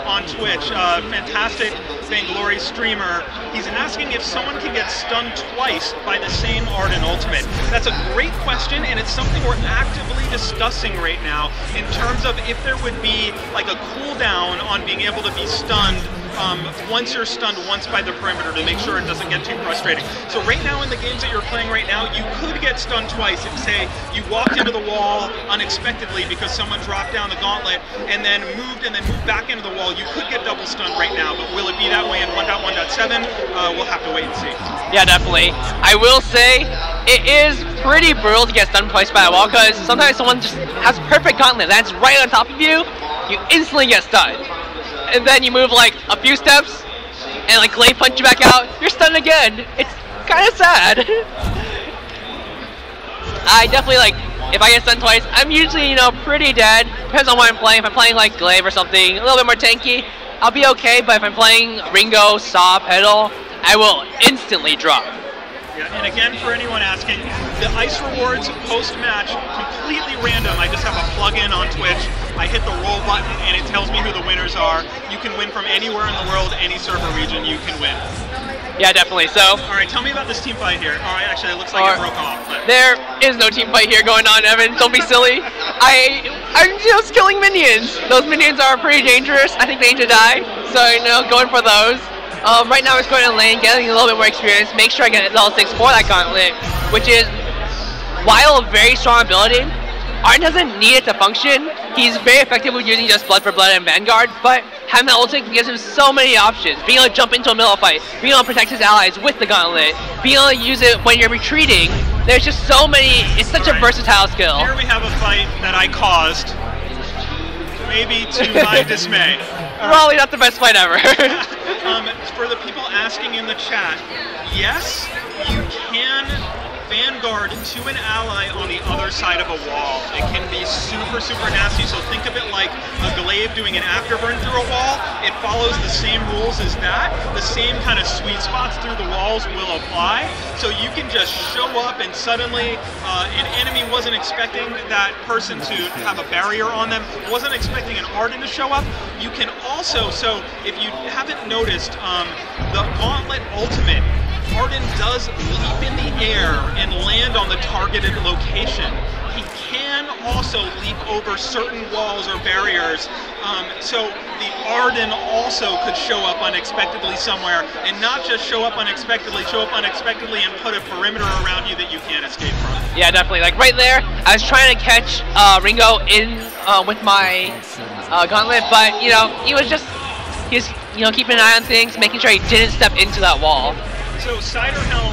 on Twitch, fantastic Vainglory streamer, he's asking if someone can get stunned twice by the same Arden ultimate. That's a great question, and it's something we're actively discussing right now in terms of if there would be like a cooldown on being able to be stunned once you're stunned once by the perimeter to make sure it doesn't get too frustrating. So right now in the games that you're playing right now, you could get stunned twice. If, say, you walked into the wall unexpectedly because someone dropped down the gauntlet and then moved back into the wall, you could get double stunned right now, but will it be that way in 1.1.7? We'll have to wait and see. Yeah, definitely. I will say, it is pretty brutal to get stunned twice by a wall, because sometimes someone just has perfect gauntlet that's right on top of you, you instantly get stunned. And then you move like a few steps, and like Glaive punch you back out, you're stunned again. It's kind of sad. I definitely, like, if I get stunned twice, I'm usually, you know, pretty dead. Depends on what I'm playing. If I'm playing like Glaive or something, a little bit more tanky, I'll be okay. But if I'm playing Ringo, Saw, Pedal, I will instantly drop. Yeah, and again, for anyone asking, the ice rewards post-match, completely random. I just have a plug-in on Twitch. I hit the roll button, and it tells me who the winners are. You can win from anywhere in the world, any server region, you can win. Yeah, definitely. So, all right, tell me about this team fight here. All right, actually, it looks like it broke off. But there is no team fight here going on, Evan. Don't be silly. I'm just killing minions. Those minions are pretty dangerous. I think they need to die. So, you know, going for those. Right now, I'm just going in lane, getting a little bit more experience, make sure I get level 6 for that gauntlet, which is, while a very strong ability, Arden doesn't need it to function. He's very effective with using just Blood for Blood and Vanguard, but having that ultimate gives him so many options. Being able to jump into a middle fight, being able to protect his allies with the gauntlet, being able to use it when you're retreating. There's just so many, it's such a versatile skill. Here we have a fight that I caused, maybe to my dismay. Probably not the best fight ever. For the people asking in the chat, yes, you can Vanguard to an ally on the other side of a wall. It can be super, super nasty, so think of it like a Glaive doing an afterburn through a wall. It follows the same rules as that. The same kind of sweet spots through the walls will apply, so you can just show up and suddenly an enemy wasn't expecting that person to have a barrier on them, wasn't expecting an Arden to show up. You can also, so if you haven't noticed, the Gauntlet Ultimate, Arden does leap in the air and land on the targeted location. He can also leap over certain walls or barriers, so the Arden also could show up unexpectedly somewhere, and not just show up unexpectedly and put a perimeter around you that you can't escape from. Yeah, definitely. Like right there, I was trying to catch Ringo in with my gauntlet, but you know, he was just, keeping an eye on things, making sure he didn't step into that wall. So Ciderhelm,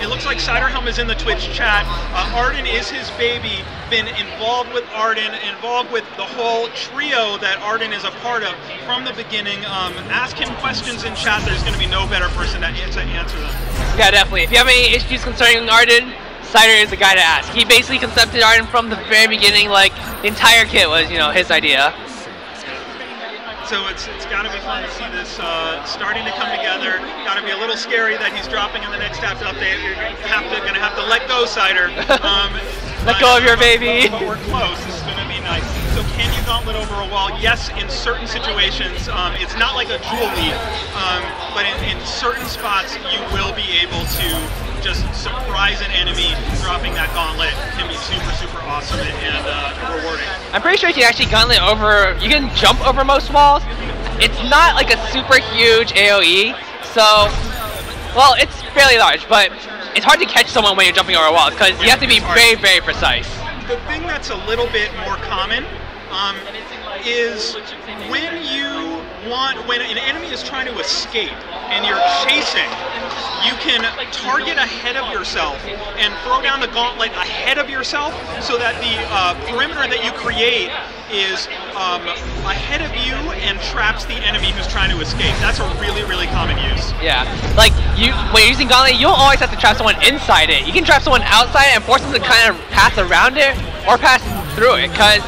it looks like Ciderhelm is in the Twitch chat. Arden is his baby, been involved with Arden, involved with the whole trio that Arden is a part of from the beginning. Ask him questions in chat. There's going to be no better person to answer them. Yeah, definitely. If you have any issues concerning Arden, Cider is the guy to ask. He basically concepted Arden from the very beginning. Like, the entire kit was, his idea. So it's got to be fun to see this starting to come together. Got to be a little scary that he's dropping in the next tap update. You're going to have to let go, Cider. Let go of your baby. But we're close. This is going to be nice. So can you gauntlet over a wall? Yes, in certain situations. It's not like a jewel lead, but in certain spots you will be able to just surprise an enemy. Dropping that gauntlet can be super, super awesome and rewarding. I'm pretty sure you can actually gauntlet over, you can jump over most walls. It's not like a super huge AoE, so, well, it's fairly large, but it's hard to catch someone when you're jumping over walls because you have to be very, very precise. The thing that's a little bit more common is when an enemy is trying to escape and you're chasing, you can target ahead of yourself and throw down the gauntlet ahead of yourself so that the perimeter that you create is ahead of you and traps the enemy who's trying to escape. That's a really, really common use. Yeah, like when you're using gauntlet, you don't always have to trap someone inside it. You can trap someone outside and force them to kind of pass around it or pass through it, because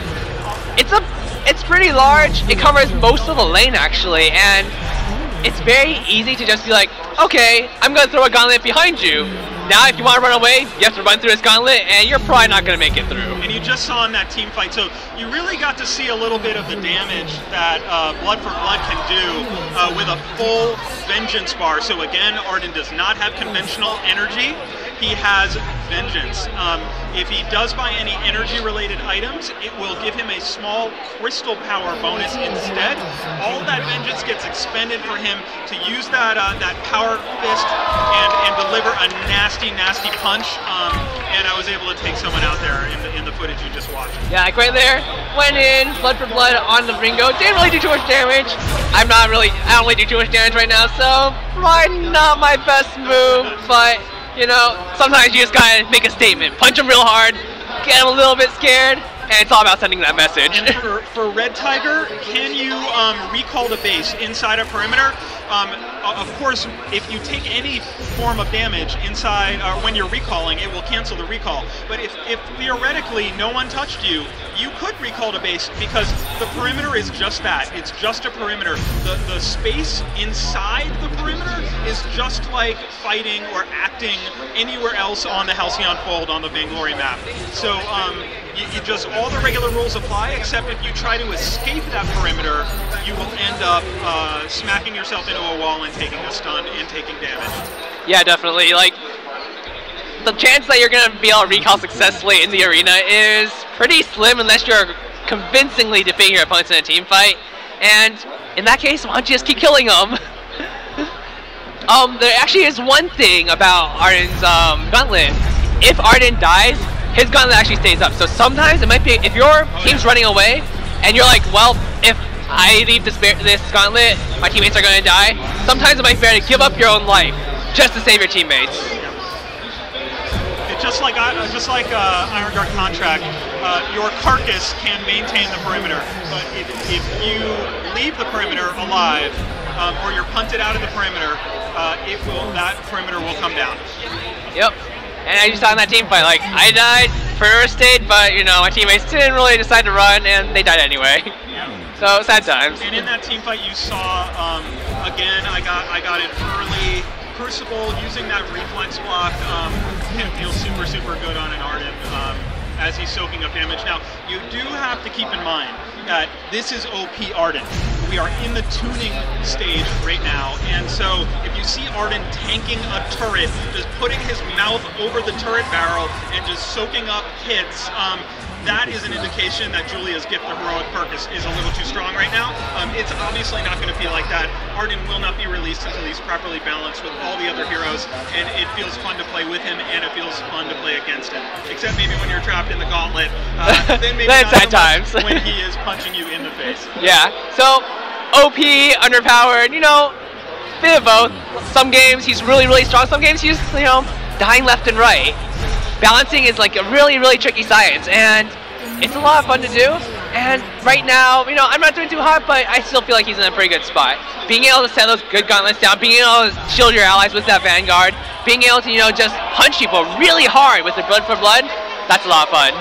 it's pretty large. It covers most of the lane actually, and it's very easy to just be like, okay, I'm gonna throw a gauntlet behind you. Now if you want to run away, you have to run through this gauntlet, and you're probably not going to make it through. And you just saw in that team fight, so you really got to see a little bit of the damage that Blood for Blood can do with a full Vengeance bar. So again, Arden does not have conventional energy. He has Vengeance. If he does buy any energy-related items, it will give him a small crystal power bonus instead. All of that Vengeance gets expended for him to use that power fist and deliver a nasty punch. And I was able to take someone out there in the footage you just watched. Yeah, like right there, went in, Blood for Blood on the Ringo. Didn't really do too much damage. I don't really do too much damage right now, so probably not my best move, but sometimes you just gotta make a statement. Punch him real hard, get him a little bit scared, and it's all about sending that message. And for Red Tiger, can you recall the base inside a perimeter? Of course, if you take any form of damage inside, when you're recalling, it will cancel the recall. But if theoretically no one touched you, you could recall the base, because the perimeter is just that. It's just a perimeter. The space inside the perimeter is just like fighting or acting anywhere else on the Halcyon Fold on the Vainglory map. So you just, all the regular rules apply, except if you try to escape that perimeter, you will end up smacking yourself into a wall and taking a stun and taking damage. Yeah, definitely. Like, the chance that you're going to be able to recall successfully in the arena is pretty slim unless you're convincingly defeating your opponents in a team fight. And in that case, why don't you just keep killing them? There actually is one thing about Arden's gauntlet. If Arden dies, his gauntlet actually stays up. So sometimes it might be, if your team's running away and you're like, well, if I leave this gauntlet, my teammates are going to die. Sometimes it might be better to give up your own life just to save your teammates. It's just like Iron Guard contract, your carcass can maintain the perimeter, but if you leave the perimeter alive, or you're punted out of the perimeter, that perimeter will come down. Yep. And I just saw in that team fight, like, I died first aid, but my teammates didn't really decide to run, and they died anyway. So sad times. And in that team fight, you saw again, I got it early. Crucible using that reflex block can feel super, super good on an Arden as he's soaking up damage. Now, you do have to keep in mind that this is OP Arden. We are in the tuning stage right now, and so if you see Arden tanking a turret, just putting his mouth over the turret barrel and just soaking up hits, that is an indication that Julia's gift, the heroic perk, is a little too strong right now. It's obviously not going to be like that. Arden will not be released until he's properly balanced with all the other heroes, and it feels fun to play with him, and it feels fun to play against him. Except maybe when you're trapped in the gauntlet, then maybe that's not at times when he is punching you in the face. Yeah, so OP, underpowered, you know, bit of both. Some games he's really, really strong. Some games he's, you know, dying left and right. Balancing is like a really, really tricky science, and it's a lot of fun to do. And right now, you know, I'm not doing too hot, but I still feel like he's in a pretty good spot. Being able to send those good gauntlets down, being able to shield your allies with that Vanguard, being able to, you know, just punch people really hard with the blood for blood, that's a lot of fun.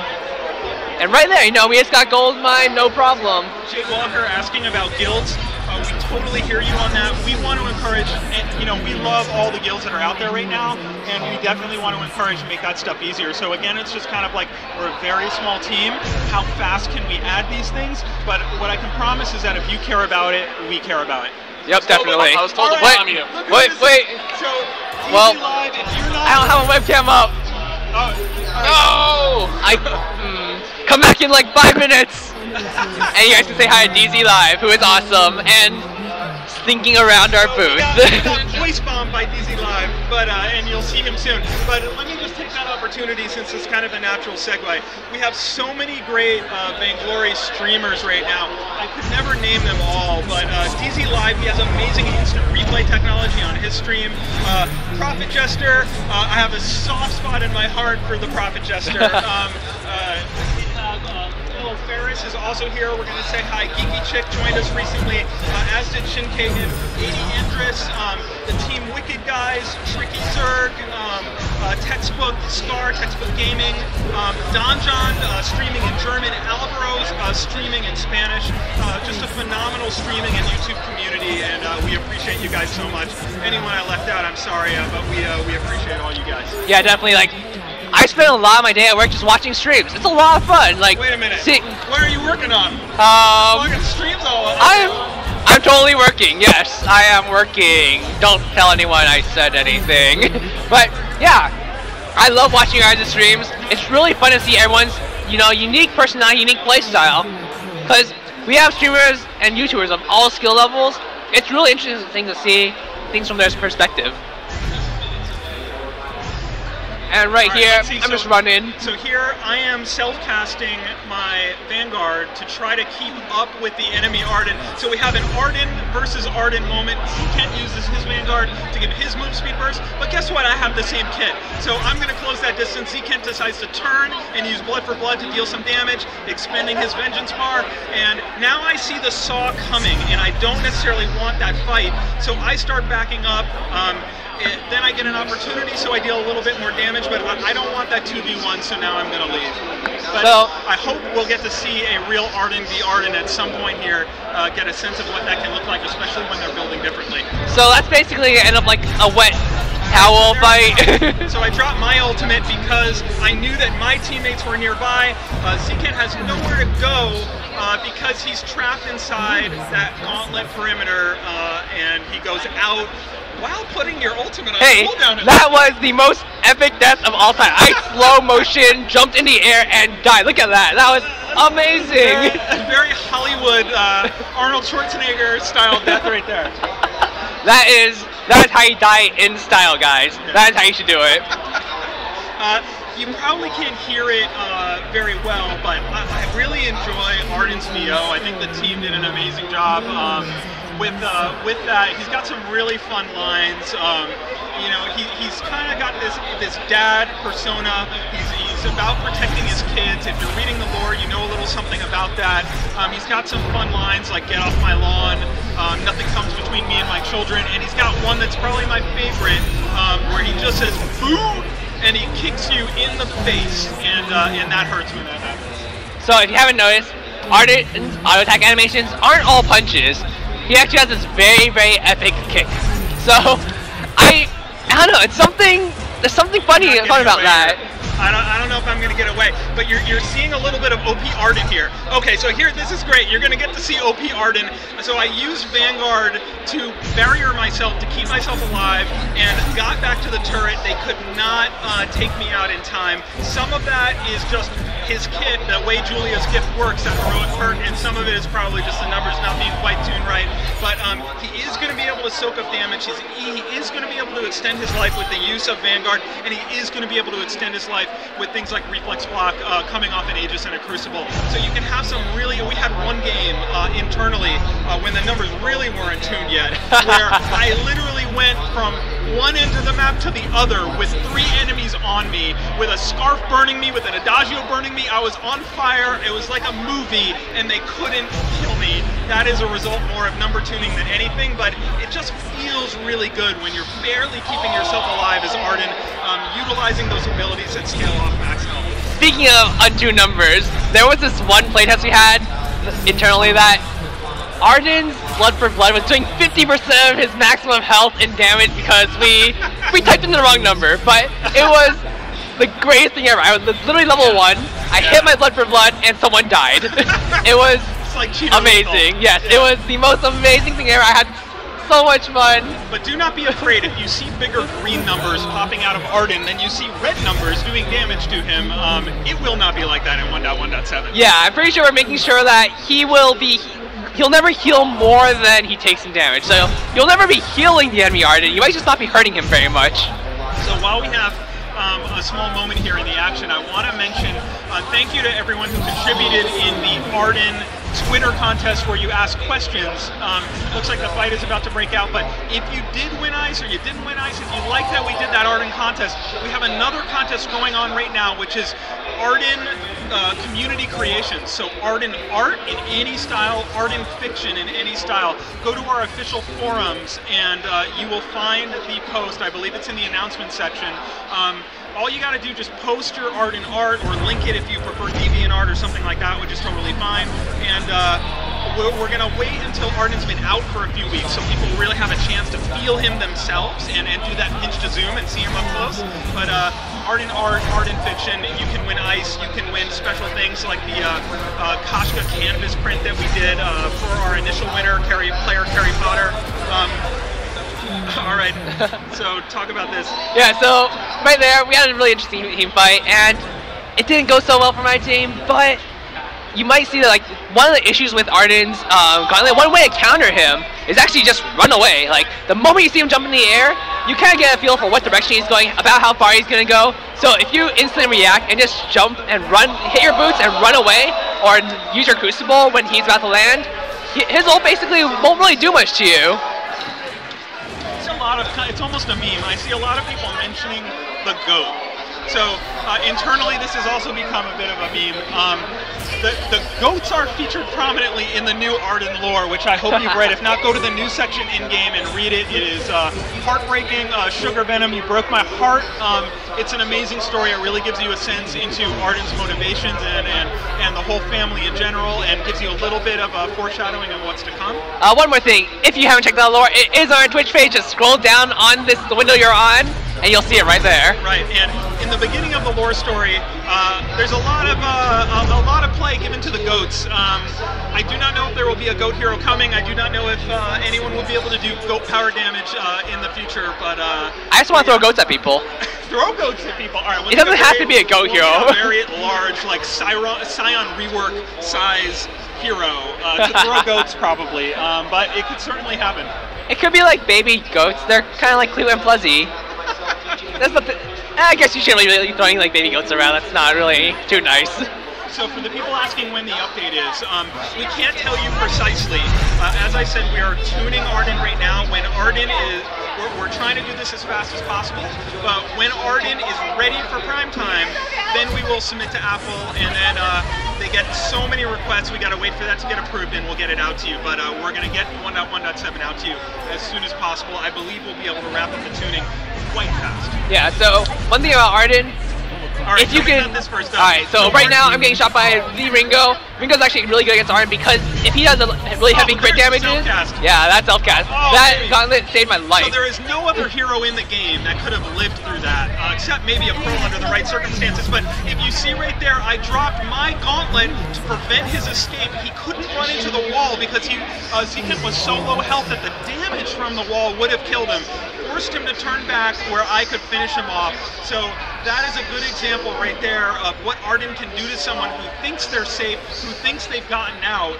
And right there, you know, we just got gold mine, no problem. Jake Walker asking about guilds. We totally hear you on that. We want to encourage, and you know, we love all the guilds that are out there right now, and we definitely want to encourage and make that stuff easier. So again, it's just kind of like we're a very small team. How fast can we add these things? But what I can promise is that if you care about it, we care about it. Yep, definitely. I was told to bomb you. Wait. So, well, Live, if you're not... I don't have a webcam up. No! Come back in like 5 minutes. And you guys can say hi to DZ Live, who is awesome, and slinking around our booth. We got voice bombed by DZ Live, but and you'll see him soon. But let me just take that opportunity, since it's kind of a natural segue. We have so many great Vainglory streamers right now. I could never name them all, but DZ Live, he has amazing instant replay technology on his stream. Prophet Jester, I have a soft spot in my heart for the Prophet Jester. Ferris is also here. We're going to say hi. Geeky Chick joined us recently, as did Shinkagan, 80 Andrus, the Team Wicked guys, Tricky Zerg, Textbook Scar, Textbook Gaming, Donjon streaming in German, Alvaro's streaming in Spanish. Just a phenomenal streaming and YouTube community, and we appreciate you guys so much. Anyone I left out, I'm sorry, but we appreciate all you guys. Yeah, definitely. Like, I spend a lot of my day at work just watching streams. It's a lot of fun. Like, wait a minute. See, what are you working on? Streams all. I'm totally working. Yes, I am working. Don't tell anyone I said anything. But yeah, I love watching your guys' streams. It's really fun to see everyone's, you know, unique personality, unique play style. Because we have streamers and YouTubers of all skill levels. It's really interesting to see things from their perspective. And right here, I'm just running. So here, I am self-casting my Vanguard to try to keep up with the enemy Arden. So we have an Arden versus Arden moment. Kent uses his Vanguard to give his move speed burst, but guess what? I have the same kit. So I'm going to close that distance. Kent decides to turn and use blood for blood to deal some damage, expending his Vengeance bar, and now I see the Saw coming, and I don't necessarily want that fight, so I start backing up. Then I get an opportunity, so I deal a little bit more damage, but I don't want that 2v1, so now I'm going to leave. But I hope we'll get to see a real Arden v Arden at some point here, get a sense of what that can look like, especially when they're building differently. So that's basically end up like a wet towel fight. So I dropped my ultimate because I knew that my teammates were nearby. Seekent has nowhere to go because he's trapped inside that gauntlet perimeter, and he goes out while putting your ultimate on cooldown. That was the most epic death of all time. I slow motion, jumped in the air, and died. Look at that. That was amazing. Very Hollywood Arnold Schwarzenegger style death right there. That is how you die in style, guys. That is how you should do it. You probably can't hear it very well, but I really enjoy Arden's VO. I think the team did an amazing job with that. He's got some really fun lines. You know, he's kind of got this dad persona. He's about protecting his kids. If you're reading the lore, you know a little something about that. He's got some fun lines like "Get off my lawn," "Nothing comes between me and my children," and he's got one that's probably my favorite, where he just says "Boo!" and he kicks you in the face, and that hurts when that happens. So if you haven't noticed, Arden's auto attack animations aren't all punches. He actually has this very, very epic kick. So I don't know. There's something funny and fun about that. I don't know if I'm going to get away, but you're seeing a little bit of OP Arden here. Okay, so here, this is great. You're going to get to see OP Arden. So I used Vanguard to barrier myself, to keep myself alive, and got back to the turret. They could not take me out in time. Some of that is just his kit, the way Julia's gift works, that heroic perk, and some of it is probably just the numbers not being quite tuned right. But he is going to be able to soak up damage. He is going to be able to extend his life with the use of Vanguard, and he is going to be able to extend his life life with things like reflex block coming off an Aegis and a Crucible. So you can have some really, we had one game internally when the numbers really weren't tuned yet, where I literally went from one end of the map to the other with 3 enemies on me, with a Scarf burning me, with an Adagio burning me. I was on fire. It was like a movie, and they couldn't kill me. That is a result more of number tuning than anything, but it just feels really good when you're barely keeping yourself alive as Arden, utilizing those abilities that scale off max health. Speaking of untuned numbers, there was this one playtest we had internally that Arden's Blood for Blood was doing 50% of his maximum health and damage because we typed in the wrong number, but it was the greatest thing ever. I was literally level 1, I hit my Blood for Blood, and someone died. It was like amazing. Yes, it was the most amazing thing ever. I had so much fun. But do not be afraid if you see bigger green numbers popping out of Arden than you see red numbers doing damage to him. It will not be like that in 1.1.7. Yeah, I'm pretty sure we're making sure that he'll never heal more than he takes in damage. So you'll never be healing the enemy Arden. You might just not be hurting him very much. So while we have a small moment here in the action, I want to mention thank you to everyone who contributed in the Arden Twitter contest where you ask questions. Looks like the fight is about to break out, but if you did win ice or you didn't win ice, if you like that we did that Arden contest, we have another contest going on right now, which is Arden community creations. So Arden art in any style, Arden fiction in any style. Go to our official forums and you will find the post. I believe it's in the announcement section. All you gotta do, just post your Arden art or link it if you prefer DeviantArt or something like that, which is totally fine. And we're gonna wait until Arden's been out for a few weeks so people really have a chance to feel him themselves and do that pinch to zoom and see him up close. But Arden art, Arden fiction, you can win ice, you can win special things like the Kashka canvas print that we did for our initial winner, player Carrie Potter. All right, so talk about this. Yeah, so right there, we had a really interesting team fight, and it didn't go so well for my team, but you might see that like one of the issues with Arden's Gauntlet, one way to counter him is actually just run away. Like the moment you see him jump in the air, you kind of get a feel for what direction he's going, about how far he's going to go. So if you instantly react and just jump and run, hit your boots and run away, or use your Crucible when he's about to land, his ult basically won't really do much to you. It's almost a meme. I see a lot of people mentioning the GOAT. So internally, this has also become a bit of a meme. The GOATs are featured prominently in the new Arden lore, which I hope you've read. If not, go to the news section in-game and read it. It is heartbreaking. Sugar Venom, you broke my heart. It's an amazing story. It really gives you a sense into Arden's motivations and the whole family in general, and gives you a little bit of a foreshadowing of what's to come. One more thing, if you haven't checked out lore, it is on our Twitch page. Just scroll down on the window you're on, and you'll see it right there. Right, and in the beginning of the lore story, there's a lot of play given to the goats. I do not know if there will be a goat hero coming. I do not know if anyone will be able to do goat power damage in the future, but I just want to throw goats at people. Throw goats at people. All right, it doesn't have to be a goat hero. A very large, like Scion rework size hero to throw goats probably, but it could certainly happen. It could be like baby goats. They're kind of like Cleveland Fuzzy. That's not I guess you shouldn't really be throwing like baby goats around. That's not really too nice. So for the people asking when the update is, we can't tell you precisely. As I said, we are tuning Arden right now. When Arden is, we're trying to do this as fast as possible, but when Arden is ready for prime time, then we will submit to Apple, and then they get so many requests, we gotta wait for that to get approved, and we'll get it out to you. But we're gonna get 1.1.7 out to you as soon as possible. I believe we'll be able to wrap up the tuning quite fast. Yeah, so one thing about Arden, all right, if you can, this first alright, so right now I'm getting shot by the Ringo. Ringo's actually really good against Arden because if he does a really heavy crit damages, yeah, that's self-cast. That Gauntlet saved my life. So there is no other hero in the game that could have lived through that, except maybe a pro under the right circumstances. But if you see right there, I dropped my Gauntlet to prevent his escape. He couldn't run into the wall because Zekin was so low health that the damage from the wall would have killed him. forced him to turn back where I could finish him off. So that is a good example right there of what Arden can do to someone who thinks they're safe, who thinks they've gotten out.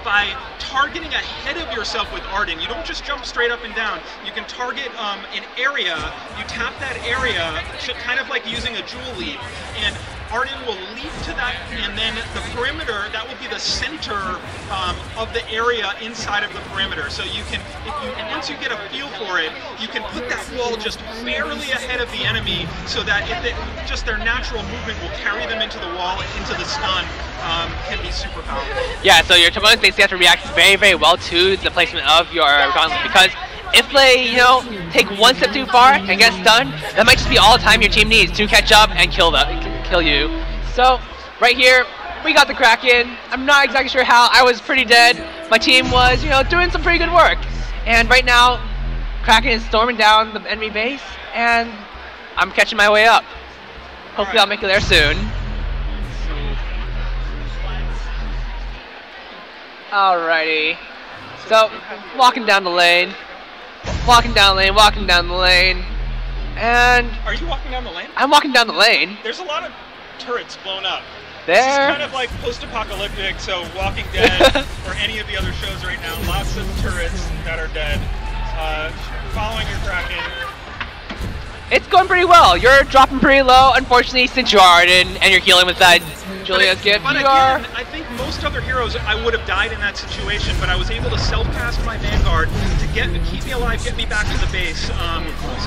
By targeting ahead of yourself with Arden, you don't just jump straight up and down. You can target an area, you tap that area, kind of like using a jewel leap, and Arden will leap to that, and then the perimeter, that will be the center of the area inside of the perimeter. So you can, once you get a feel for it, you can put that wall just barely ahead of the enemy, so that just their natural movement will carry them into the wall and into the stun. Can be super powerful. Yeah, so your opponents basically have to react very, very well to the placement of your gauntlet, because if they, take one step too far and get stunned, that might just be all the time your team needs to catch up and kill you. So, right here, we got the Kraken. I'm not exactly sure how. I was pretty dead. My team was, doing some pretty good work. And right now, Kraken is storming down the enemy base, and I'm catching my way up. Hopefully I'll make it there soon. Alrighty. So, walking down the lane. Walking down the lane. And... Are you walking down the lane? I'm walking down the lane. There's a lot of turrets blown up. There. This is kind of like post-apocalyptic, so Walking Dead or any of the other shows right now, lots of turrets that are dead. Following your Kraken. It's going pretty well. You're dropping pretty low, unfortunately, since you are Arden and you're healing with that Julia's gift. But again, I think most other heroes, I would have died in that situation, but I was able to self-cast my Vanguard to keep me alive, get me back to the base. So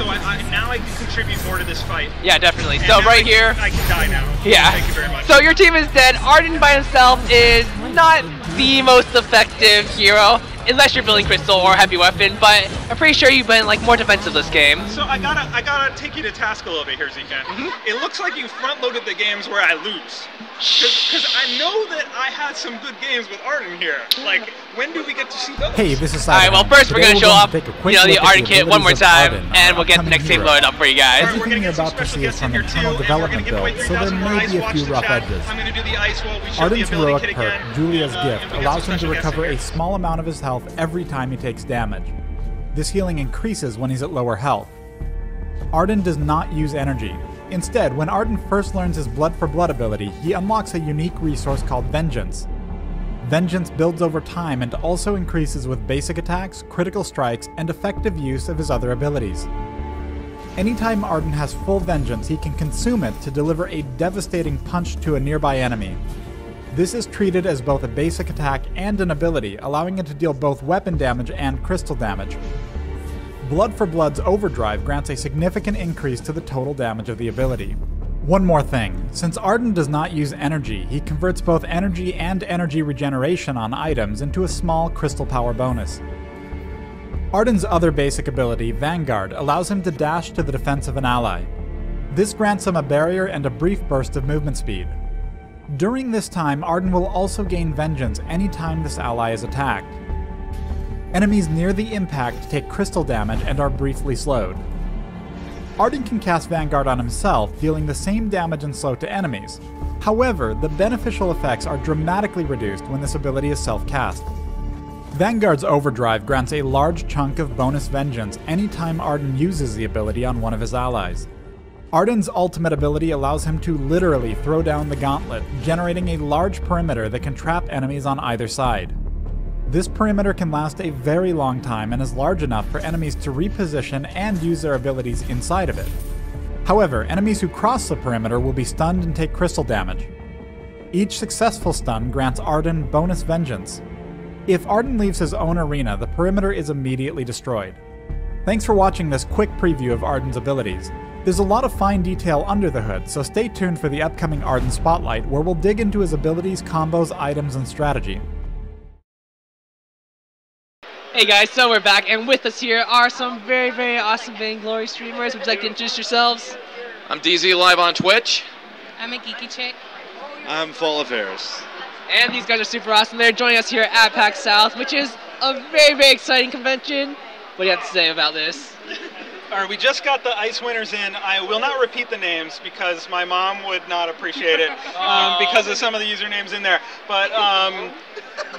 now I can contribute more to this fight. Yeah, definitely. And so right here, I can die now. Yeah. Thank you very much. So your team is dead. Arden by himself is not the most effective hero, unless you're building Crystal or Heavy Weapon, but I'm pretty sure you've been more defensive this game. So I gotta take you to task a little bit here, Zika. It looks like you front-loaded the games where I lose. Because I know that I had some good games with Arden here. Like, when do we get to see those? Hey, this is Alright, well first we're going to show off the Arden kit one more time, and we'll get the next game loaded up for you guys. Everything you're about to see is from internal development build, so there may be a few rough edges. Arden's heroic perk, Julia's gift, allows him to recover a small amount of his health every time he takes damage. This healing increases when he's at lower health. Arden does not use energy. Instead, when Arden first learns his Blood for Blood ability, he unlocks a unique resource called Vengeance. Vengeance builds over time and also increases with basic attacks, critical strikes, and effective use of his other abilities. Anytime Arden has full Vengeance, he can consume it to deliver a devastating punch to a nearby enemy. This is treated as both a basic attack and an ability, allowing it to deal both weapon damage and crystal damage. Blood for Blood's Overdrive grants a significant increase to the total damage of the ability. One more thing, since Arden does not use energy, he converts both energy and energy regeneration on items into a small crystal power bonus. Arden's other basic ability, Vanguard, allows him to dash to the defense of an ally. This grants him a barrier and a brief burst of movement speed. During this time, Arden will also gain Vengeance anytime this ally is attacked. Enemies near the impact take crystal damage and are briefly slowed. Arden can cast Vanguard on himself, dealing the same damage and slow to enemies. However, the beneficial effects are dramatically reduced when this ability is self-cast. Vanguard's Overdrive grants a large chunk of bonus Vengeance anytime Arden uses the ability on one of his allies. Arden's ultimate ability allows him to literally throw down the gauntlet, generating a large perimeter that can trap enemies on either side. This perimeter can last a very long time and is large enough for enemies to reposition and use their abilities inside of it. However, enemies who cross the perimeter will be stunned and take crystal damage. Each successful stun grants Arden bonus Vengeance. If Arden leaves his own arena, the perimeter is immediately destroyed. Thanks for watching this quick preview of Arden's abilities. There's a lot of fine detail under the hood, so stay tuned for the upcoming Arden Spotlight, where we'll dig into his abilities, combos, items, and strategy. Hey guys, so we're back, and with us here are some very, very awesome Vainglory streamers. Would you like to introduce yourselves? I'm DZ live on Twitch. I'm a geeky chick. I'm Full Affairs. And these guys are super awesome. They're joining us here at PAX South, which is a very, very exciting convention. What do you have to say about this? All right, we just got the ice winners in. I will not repeat the names because my mom would not appreciate it because of some of the usernames in there. But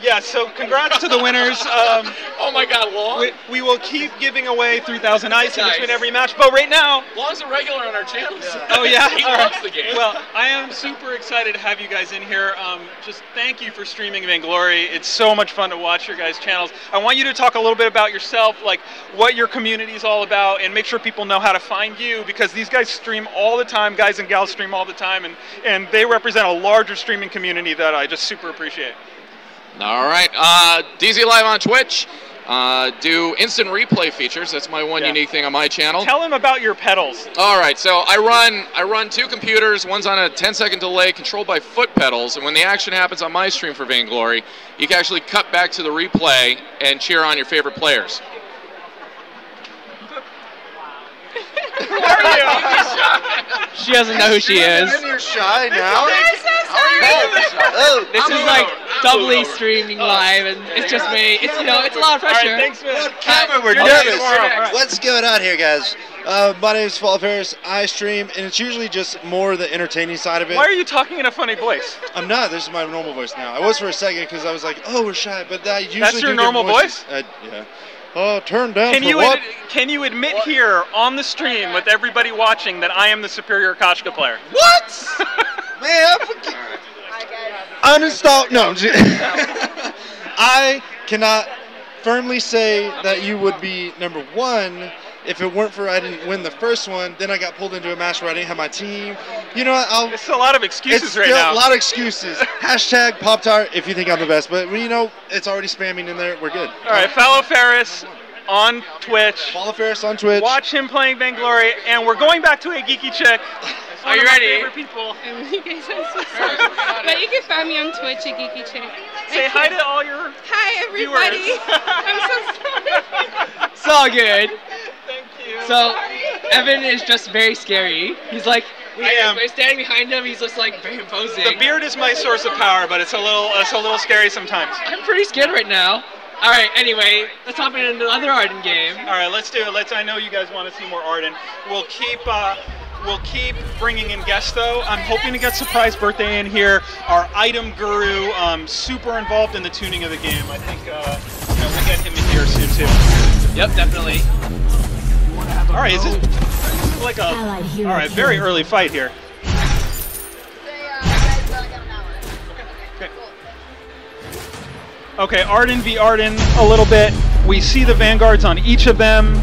Yeah, so congrats to the winners. Oh my God, Long. We will keep giving away 3,000 ice in between every match, but right now... Long's a regular on our channel. So. Oh yeah? He All loves right. the game. Well, I am super excited to have you guys in here. Just thank you for streaming Vainglory. It's so much fun to watch your guys' channels. I want you to talk a little bit about yourself, like what your community is all about, and make sure people know how to find you, because these guys stream all the time, guys and gals stream all the time, and they represent a larger streaming community that I just super appreciate. All right, DZ Live on Twitch. Do instant replay features. That's my one unique thing on my channel. Tell them about your pedals. All right, so I run 2 computers. One's on a 10-second delay, controlled by foot pedals. And when the action happens on my stream for Vainglory, you can actually cut back to the replay and cheer on your favorite players. Who are you? She doesn't know who she is. And you're shy now. I'm so sorry. Oh, This is like doubly streaming live, and it's just me. It's it's a lot of All pressure. right, thanks, man. Cameron, we're You're nervous. next. What's going on here, guys? My name is Fall Paris. I stream, and it's usually just more the entertaining side of it. Why are you talking in a funny voice? I'm not. This is my normal voice now. I was for a second because I was like, oh, we're shy, but I usually That's your do get normal voices. voice? Yeah. Oh, turn down Can for you what? can you admit here on the stream with everybody watching that I am the superior Koshka player? What? Man, uninstall. No. I cannot firmly say that you would be number 1 if it weren't for I didn't win the first one. Then I got pulled into a match where I didn't have my team. You know what? It's a lot of excuses It's right still A now. lot of excuses. Hashtag Pop-Tart if you think I'm the best. But, you know, it's already spamming in there. We're good. All right, Fallow Ferris on Twitch. Follow Ferris on Twitch. Watch him playing Vainglory, and we're going back to a geeky chick. Are you One of my ready? favorite people. You guys are so sorry. But you can find me on Twitch at Geeky Chick. Say hi to all your Hi, everybody. viewers. I'm so sorry. It's all good. Thank you. So, Evan is just very scary. He's like, I am. we're standing behind him. He's just like very imposing. The beard is my source of power, but it's a little scary sometimes. I'm pretty scared right now. All right. Anyway, let's hop into another Arden game. All right, let's do it. I know you guys want to see more Arden. We'll keep bringing in guests, though. I'm hoping to get surprise birthday in here. Our item guru, super involved in the tuning of the game. I think we'll get him in here soon too. Yep, definitely. All right, is it like a all right? Very early fight here. Okay, Arden v Arden a little bit. We see the vanguards on each of them,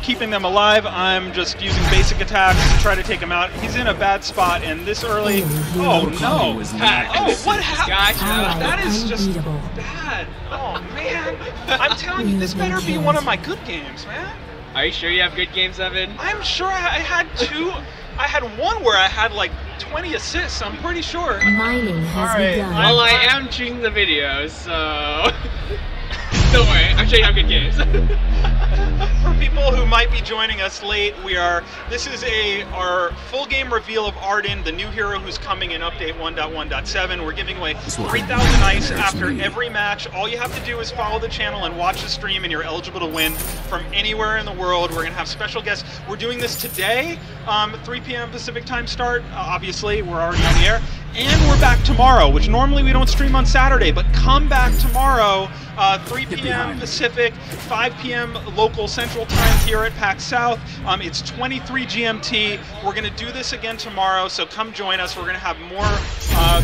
keeping them alive. I'm just using basic attacks to try to take him out. He's in a bad spot, and this early... Oh, no! Oh, what happened? Gotcha. That is just bad. Oh, man. I'm telling you, this better be one of my good games, man. Are you sure you have good games, Evan? I'm sure I had 2... I had one where I had like 20 assists, I'm pretty sure. Mining has begun. Well, I am tuning the videos, so... Don't worry, I'm sure you have good games. For people who might be joining us late, this is our full game reveal of Arden, the new hero who's coming in update 1.1.7. We're giving away 3,000 ice after every match. All you have to do is follow the channel and watch the stream, and you're eligible to win from anywhere in the world. We're going to have special guests. We're doing this today, 3 p.m. Pacific time start. Obviously, we're already on the air. And we're back tomorrow, which normally we don't stream on Saturday, but come back tomorrow, 3 p.m. Pacific, 5 p.m. local Central Time here at PAX South. It's 23 GMT. We're going to do this again tomorrow, so come join us. We're going to have more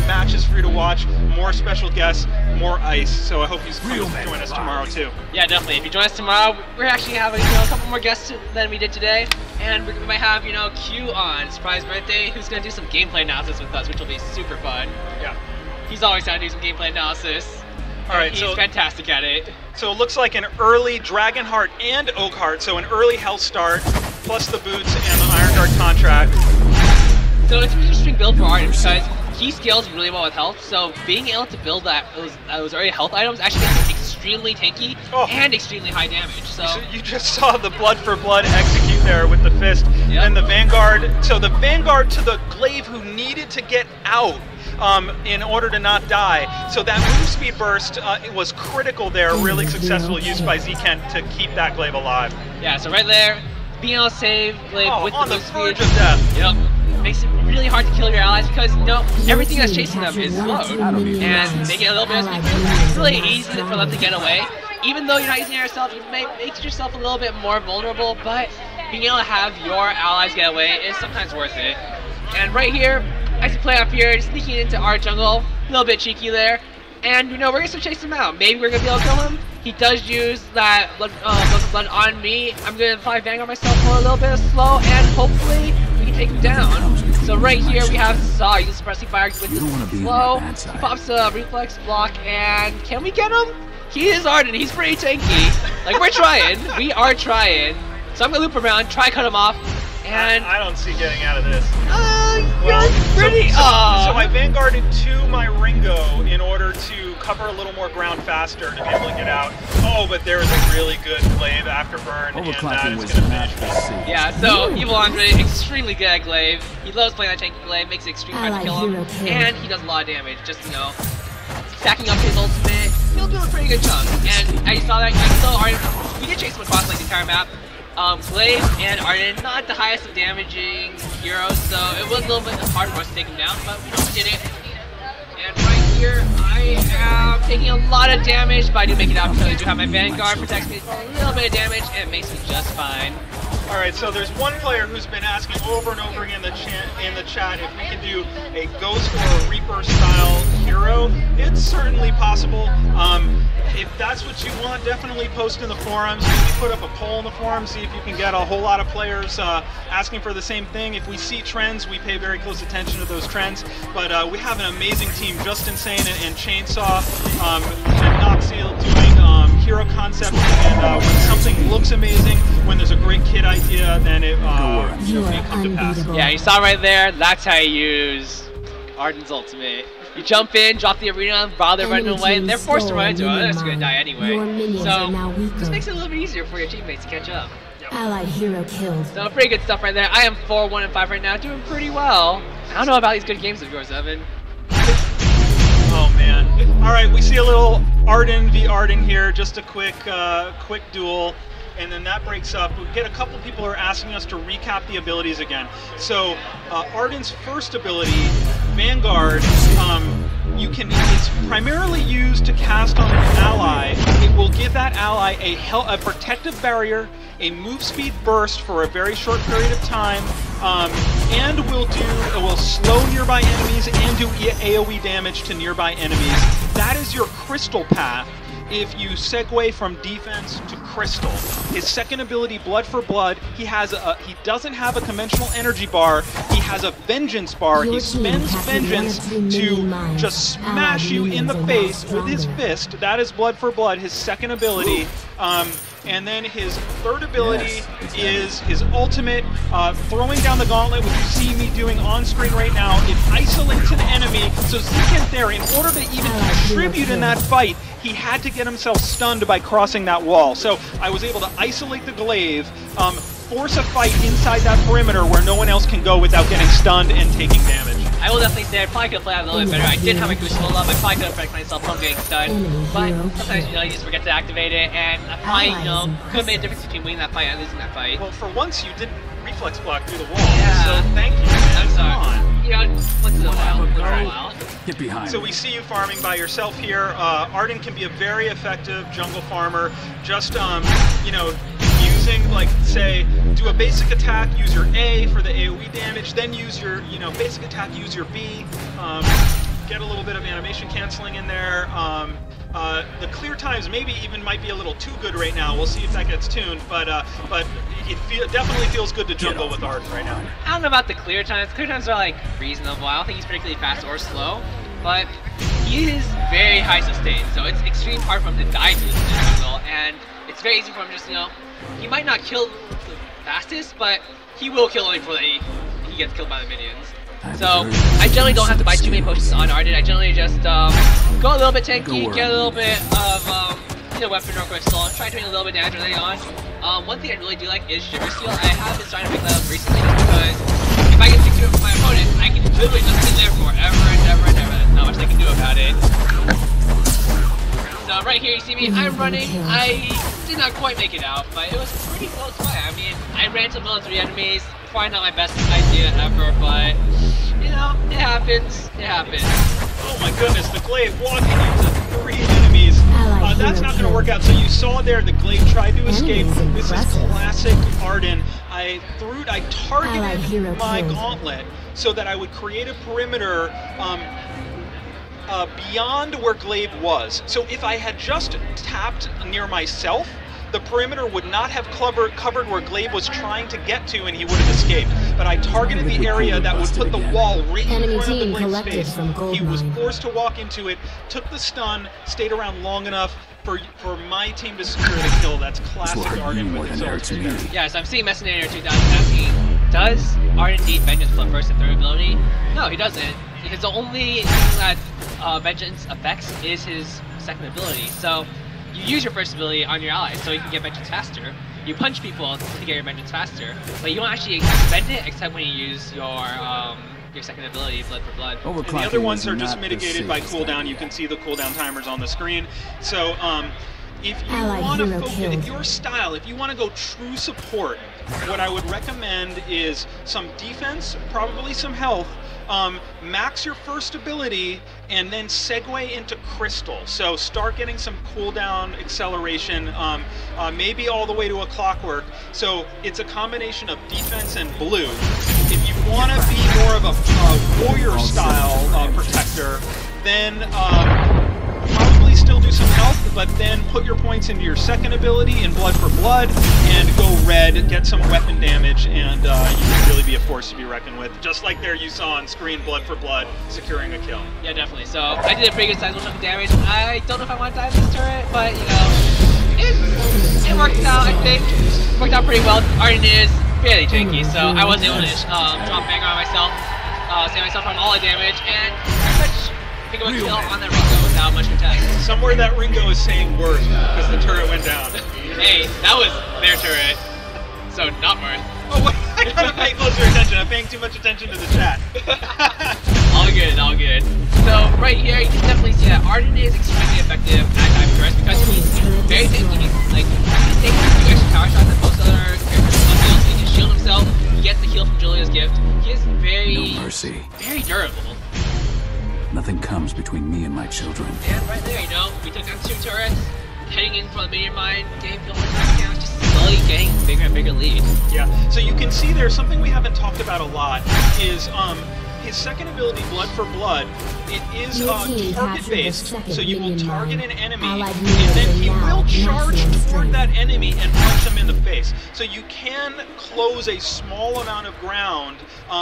matches for you to watch, more special guests, more ice. So I hope you join us tomorrow too. Yeah, definitely. If you join us tomorrow, we're actually having a couple more guests than we did today, and we might have Q on surprise birthday, who's going to do some gameplay analysis with us, which will be super fun. Yeah. He's always trying to do some gameplay analysis. All right, he's so fantastic at it. So it looks like an early Dragonheart and Oakheart, so an early health start, plus the boots and the Iron Guard contract. So it's an interesting build for Arden because he scales really well with health, so being able to build those early health items actually makes him extremely tanky and extremely high damage. So you just saw the blood for blood execute there with the fist. Yep. And the Vanguard, so the Vanguard to the Glaive who needed to get out in order to not die. So that move speed burst it was critical there, really successful use by Zekent to keep that Glaive alive. yeah, so right there, being able to save Glaive with on the the move verge speed. of death. Yep. makes it really hard to kill your allies because, you know, everything that's chasing them is slowed. And they get a little bit of speed. It's really easy for them to get away. Even though you're not using it yourself, it makes yourself a little bit more vulnerable, but being able to have your allies get away is sometimes worth it. And right here, I see play up here, just sneaking into our jungle, a little bit cheeky there. And, you know, we're going to chase him out. Maybe we're going to be able to kill him. He does use that blood on me. I'm going to apply Vanguard myself for a little bit of slow, and hopefully we can take him down. So right here we have Saw use suppressing fire with the slow. He pops a reflex block, and can we get him? He is Arden. He's pretty tanky. Like, we're trying. We are trying. So I'm going to loop around, try cut him off. And I don't see getting out of this. You're pretty. So I Vanguarded to my Ringo in order to cover a little more ground faster to be able to get out. Oh, but there is a really good glaive afterburn, and that is going to finish me. Yeah, so Evil Andre, extremely good at glaive. He loves playing that tanky glaive, makes it extremely hard to kill him, and he does a lot of damage. Just, you know, stacking up his ultimate, he'll do a pretty good chunk. And I saw that, even though Arden, he did chase him across like the entire map. Glaive and Arden, not the highest of damaging heroes, so it was a little bit hard for us to take him down, but we did it. And right here, I am taking a lot of damage, but I do make it out because I do have my Vanguard, protects me from a little bit of damage, and it makes me just fine. Alright, so there's one player who's been asking over and over again in the chat if we can do a Ghost or a Reaper style hero. It's certainly possible. If that's what you want, definitely post in the forums. Maybe put up a poll in the forums, see if you can get a whole lot of players asking for the same thing. If we see trends, we pay very close attention to those trends. But we have an amazing team, Just Insane and Chainsaw, and Noxil doing hero concepts. And when something looks amazing, when there's a great kid idea, then it may come to pass. Yeah, you saw right there, that's how you use Arden's ultimate. You jump in, drop the arena while they're running away, and they're forced to run into it, otherwise they're going to die anyway. So, this makes it a little bit easier for your teammates to catch up. Allied hero killed. So, pretty good stuff right there. I am 4-1-5 right now, doing pretty well. I don't know about these good games of yours, Evan. Oh man. Alright, we see a little Arden v Arden here, just a quick duel. And then that breaks up. We get a couple people who are asking us to recap the abilities again. So Arden's first ability, Vanguard, it's primarily used to cast on an ally. It will give that ally a protective barrier, a move speed burst for a very short period of time, and it will slow nearby enemies and do AoE damage to nearby enemies. That is your crystal path. If you segue from defense to crystal. His second ability, Blood for Blood, he doesn't have a conventional energy bar, he has a vengeance bar. He spends vengeance to just smash you in the face with his fist. That is Blood for Blood, his second ability. And then his third ability is his ultimate, throwing down the gauntlet, which you see me doing on screen right now. It isolates an enemy, so Zekent there, in order to even contribute in that fight, he had to get himself stunned by crossing that wall. So I was able to isolate the glaive, force a fight inside that perimeter where no one else can go without getting stunned and taking damage. I will definitely say I probably could have played out a little bit better. I did have a goose roll up. I probably could have protected myself from getting stunned. But sometimes, you know, you just forget to activate it, and I probably, you know, could have made a difference between winning that fight and losing that fight. Well, for once you didn't reflex block through the wall, yeah. So thank you, man. I'm sorry. Come on. You know, once in a while. Get behind. So we see you farming by yourself here. Arden can be a very effective jungle farmer. Just, you know, using, like, say, do a basic attack, use your A for the AoE damage, then use your, you know, basic attack, use your B, get a little bit of animation canceling in there. The clear times maybe even might be a little too good right now. We'll see if that gets tuned, but it definitely feels good to jungle with Arden right now. I don't know about the clear times. Clear times are like reasonable. I don't think he's particularly fast or slow, but he is very high sustain, so it's extremely hard for him to die to this jungle, and it's very easy for him just, you know, he might not kill the fastest, but he will kill only before he gets killed by the minions. So I generally don't have to buy too many potions on Arden. I generally just go a little bit tanky, get a little bit of you know, weapon or crystal, try doing a little bit of damage early on. One thing I really do like is Shiver Seal. I have been trying to pick that up recently just because if I get stick to it from my opponent, I can literally just sit there forever and ever and ever. There's not much they can do about it. So right here you see me, I'm running. I did not quite make it out, but it was a pretty close fight. I mean, I ran to the middle of 3 enemies. Probably not my best idea ever, but you know, it happens. It happens. Oh my goodness, the Glaive walking into 3 enemies. That's not going to work out. So you saw there the Glaive tried to escape. This is classic Arden. I targeted my gauntlet so that I would create a perimeter beyond where Glaive was. So if I had just tapped near myself, the perimeter would not have covered where Glaive was trying to get to, and he would have escaped. But I targeted the area that would put the wall right in front of the Glaive's face. He was forced to walk into it, took the stun, stayed around long enough for my team to secure the kill. That's classic Arden with his ultimate there. Yes, I'm seeing Messinator 2000 asking, does Arden need Vengeance for first and third ability? No, he doesn't. Because the only thing that Vengeance affects is his second ability. So you use your first ability on your allies so you can get Vengeance faster. You punch people to get your Vengeance faster, but you don't actually spend it except when you use your second ability, Blood for Blood. And the other ones are just mitigated by cooldown. You can see the cooldown timers on the screen. So if you want to focus, if your style, if you want to go true support, what I would recommend is some defense, probably some health, max your first ability, and then segue into Crystal. So start getting some cooldown acceleration, maybe all the way to a Clockwork. So it's a combination of defense and blue. If you want to be more of a warrior style protector, then probably still do some health, but then put your points into your second ability in Blood for Blood and go red, get some weapon damage, and you can really be a force to be reckoned with. Just like there you saw on screen, Blood for Blood securing a kill. Yeah, definitely. So I did a pretty good sizable chunk of damage. I don't know if I want to die in this turret, but you know, it worked out, I think. It worked out pretty well. Arden is fairly janky, so I was able to drop Vainglory on myself, save myself on all the damage, and pretty much pick up a kill on that Ringo without much contest. Somewhere that Ringo is saying worth because the turret went down. Hey, that was their turret, so not worth. Oh, wait, I gotta pay closer attention. I'm paying too much attention to the chat. All good, all good. So right here, you can definitely see that Arden is extremely effective at time turrets because he's very tanky. Like, he takes a few extra power shots that most other characters don't do. He can shield himself. He gets the heal from Julia's gift. He is very durable. Nothing comes between me and my children. And right there, you know, we took down 2 turrets, heading in for the medium mine, getting more touchdowns, just slowly getting bigger and bigger lead. Yeah, so you can see there's something we haven't talked about a lot is his second ability, Blood for Blood, it is target-based, so you will target an enemy, and then he will charge toward that enemy and punch them in the face. So you can close a small amount of ground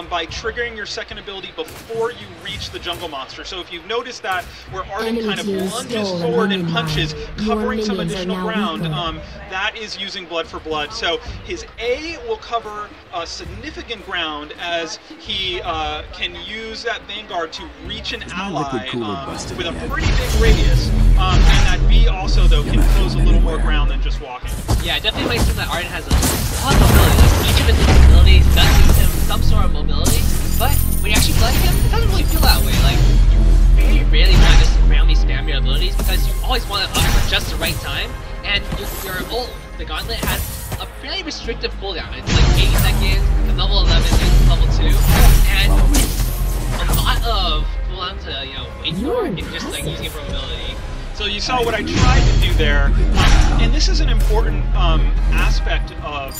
by triggering your second ability before you reach the jungle monster. So if you've noticed that, where Arden kind of lunges forward and punches, covering some additional ground, that is using Blood for Blood. So his A will cover significant ground as he can use that Vanguard to reach an ally with a pretty big radius, and that B also, though, can close a little more ground than just walking. Yeah, it definitely makes sense that Arden has a lot of mobility. Like, each of his abilities does give him some sort of mobility, but when you actually play him, it doesn't really feel that way. Like, you very rarely want to just randomly spam your abilities because you always want it up for just the right time, and your ult, the Gauntlet, has a fairly restrictive cooldown. It's like 80 seconds, from level 11 to level 2, and it's a lot of cooldown to, you know, wait for and just like using it for mobility. So you saw what I tried to do there, and this is an important aspect of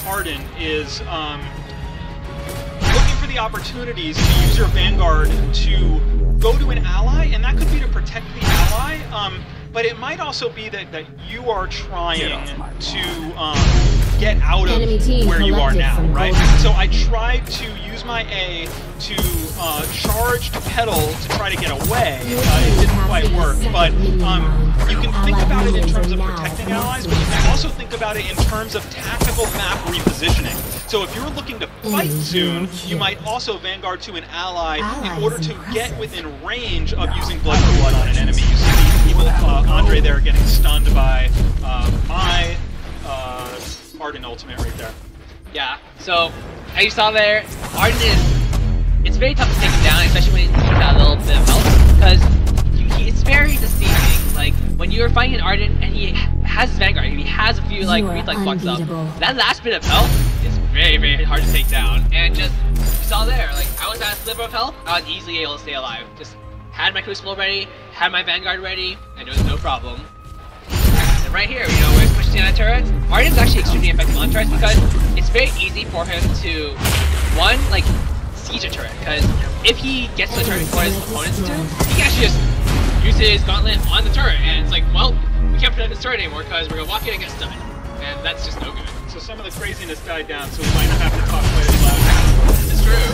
Arden, is looking for the opportunities to use your Vanguard to go to an ally, and that could be to protect the ally, but it might also be that you are trying to get out of where you are now, right? So I tried to use my A to charge to pedal to try to get away. It didn't quite work, but you can think about it in terms of protecting allies, but you can also think about it in terms of tactical map repositioning. So if you're looking to fight soon, you might also Vanguard to an ally in order to get within range of using Blood for Blood on an enemy. You see the evil Andre there getting stunned by my Arden ultimate right there. Yeah, so as you saw there, Arden it's very tough to take him down, especially when he's got a little bit of health, because it's very deceiving. Like, when you're fighting an Arden and he has his Vanguard, and he has a few like You are reflex blocks up. unbeatable. That last bit of health is very, very hard to take down. And just, you saw there, like, I was at a sliver of health, I was easily able to stay alive. Just had my Crucible ready, had my Vanguard ready, and it was no problem. And right here, you know, where he's pushing down turrets, Arden's actually extremely effective on turrets because it's very easy for him to, one, like, siege a turret. Because if he gets to the turret before his opponents do, he can actually just use his gauntlet on the turret, and it's like, well, we can't protect this turret anymore because we're gonna walk in and get stunned. And that's just no good. So some of the craziness died down, so we might not have to talk quite as loud. It's true.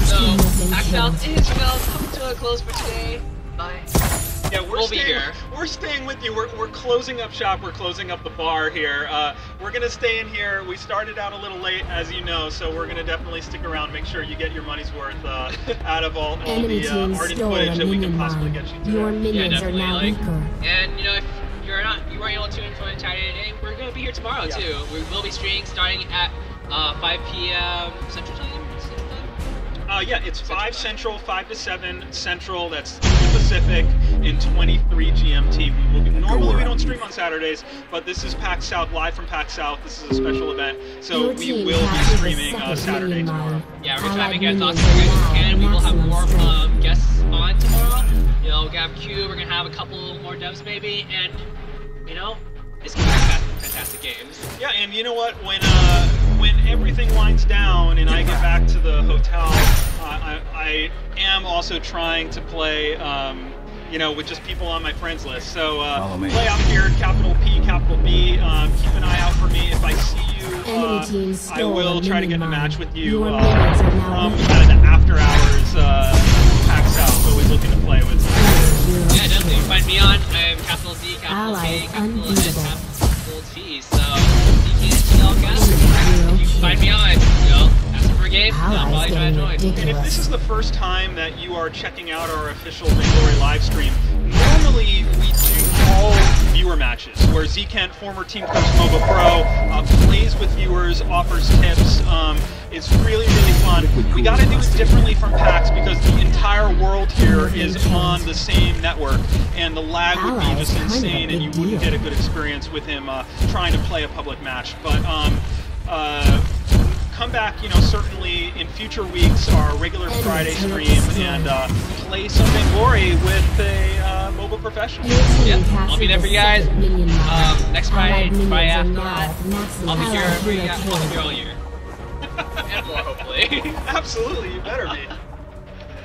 So, PAX South is coming to a close for today. Bye. Yeah, we'll be here. We're staying with you. We're closing up shop. We're closing up the bar here. We're gonna stay in here. We started out a little late, as you know, so we're gonna definitely stick around. Make sure you get your money's worth out of all the Arden footage that we can possibly get you today. Your minions are now like, weaker. and you know, if you weren't able to tune in for the entire day, we're gonna be here tomorrow too. We will be streaming starting at 5 p.m. Central Time. Yeah, it's 5 Central, 5 to 7 Central, that's 2 Pacific, and 23 GMT. Normally we don't stream on Saturdays, but this is PAX South, live from PAX South. This is a special event, so we will be streaming Saturday tomorrow. Yeah, we're trying to get as lots of guys as we can. We will have more guests on tomorrow. You know, we're gonna have Q, we're gonna have a couple more devs maybe, and, you know, it's gonna be fantastic games. Yeah, and you know what, when everything winds down and I get back to the hotel, I am also trying to play, you know, with just people on my friends list. So play out here, capital P, capital B. Keep an eye out for me. If I see you, I will try to get in a match with you from kind of the after hours PAX South. Always looking to play with. Yeah, definitely. Find me on. I am capital Z, capital K, capital S, capital T. So if you can find me on, you know, ask for a game, I'll probably try to join. And if this is the first time that you are checking out our official Vainglory live stream, normally we do all viewer matches where Zkent, former Team Coach MOBA Pro, plays with viewers, offers tips. It's really, really fun. We got to do it differently from PAX because the entire world here is on the same network, and the lag would be just insane, and you wouldn't get a good experience with him trying to play a public match. But come back, you know, certainly in future weeks, our regular Friday stream, and play some Vainglory with a MOBA professional. Yeah, I'll be there for you guys. Next Friday, Friday after that, I'll be here for you guys. I'll be here all year. And more, hopefully. Absolutely, you better be.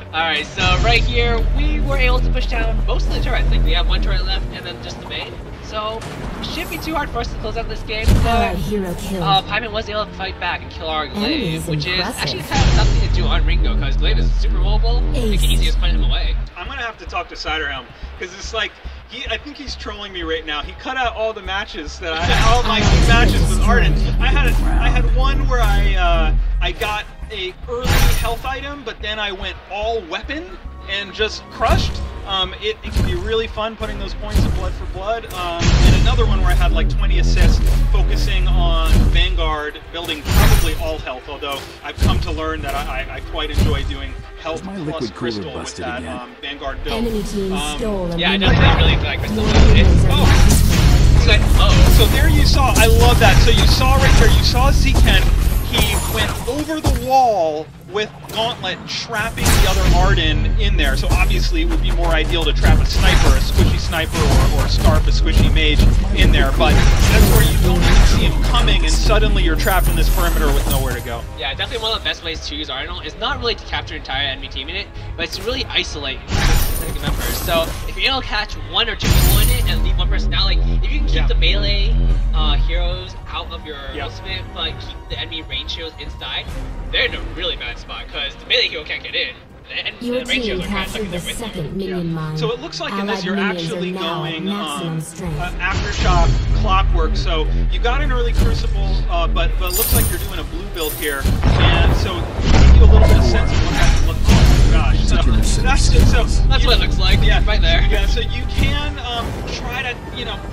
Alright, so right here, we were able to push down most of the turrets. Like, we have one turret left, and then just the main. So, it shouldn't be too hard for us to close out this game. But Pyman was able to fight back and kill our Glaive, which is actually kind of something to do on Ringo, because Glaive is super mobile. We can easily just put him away. I'm gonna have to talk to Ciderhelm, because it's like, I think he's trolling me right now. He cut out all the matches that all my matches with Arden. I had one where I got a early health item, but then I went all weapon and just crushed. It can be really fun putting those points of blood for blood. And another one where I had like 20 assists, focusing on Vanguard, building probably all health, although I've come to learn that I quite enjoy doing health plus crystal with that Vanguard build. Yeah, I definitely really like crystal build. So there you saw, I love that. So you saw right there, you saw Zkent, he went over the wall with Gauntlet trapping the other Arden in there. So obviously it would be more ideal to trap a sniper, a squishy sniper, or Scarf, a squishy mage in there. But that's where you don't even see him coming, and suddenly you're trapped in this perimeter with nowhere to go. Yeah, definitely one of the best ways to use Arsenal is not really to capture an entire enemy team in it, but it's to really isolate specific members. So if you're able to catch one or two people in it and leave one person out, like if you can keep the melee heroes out of your ultimate, but keep the enemy range heroes inside, they're in a really bad spot because the melee hero can't get in. And your team captured the second minion mine. So it looks like in this you're actually going Aftershock Clockwork. So you got an early Crucible, but it looks like you're doing a blue build here, and so to give you a little bit of sense of what that looks like. Oh gosh, that's what it looks like. Yeah, right there. Yeah, so you can try to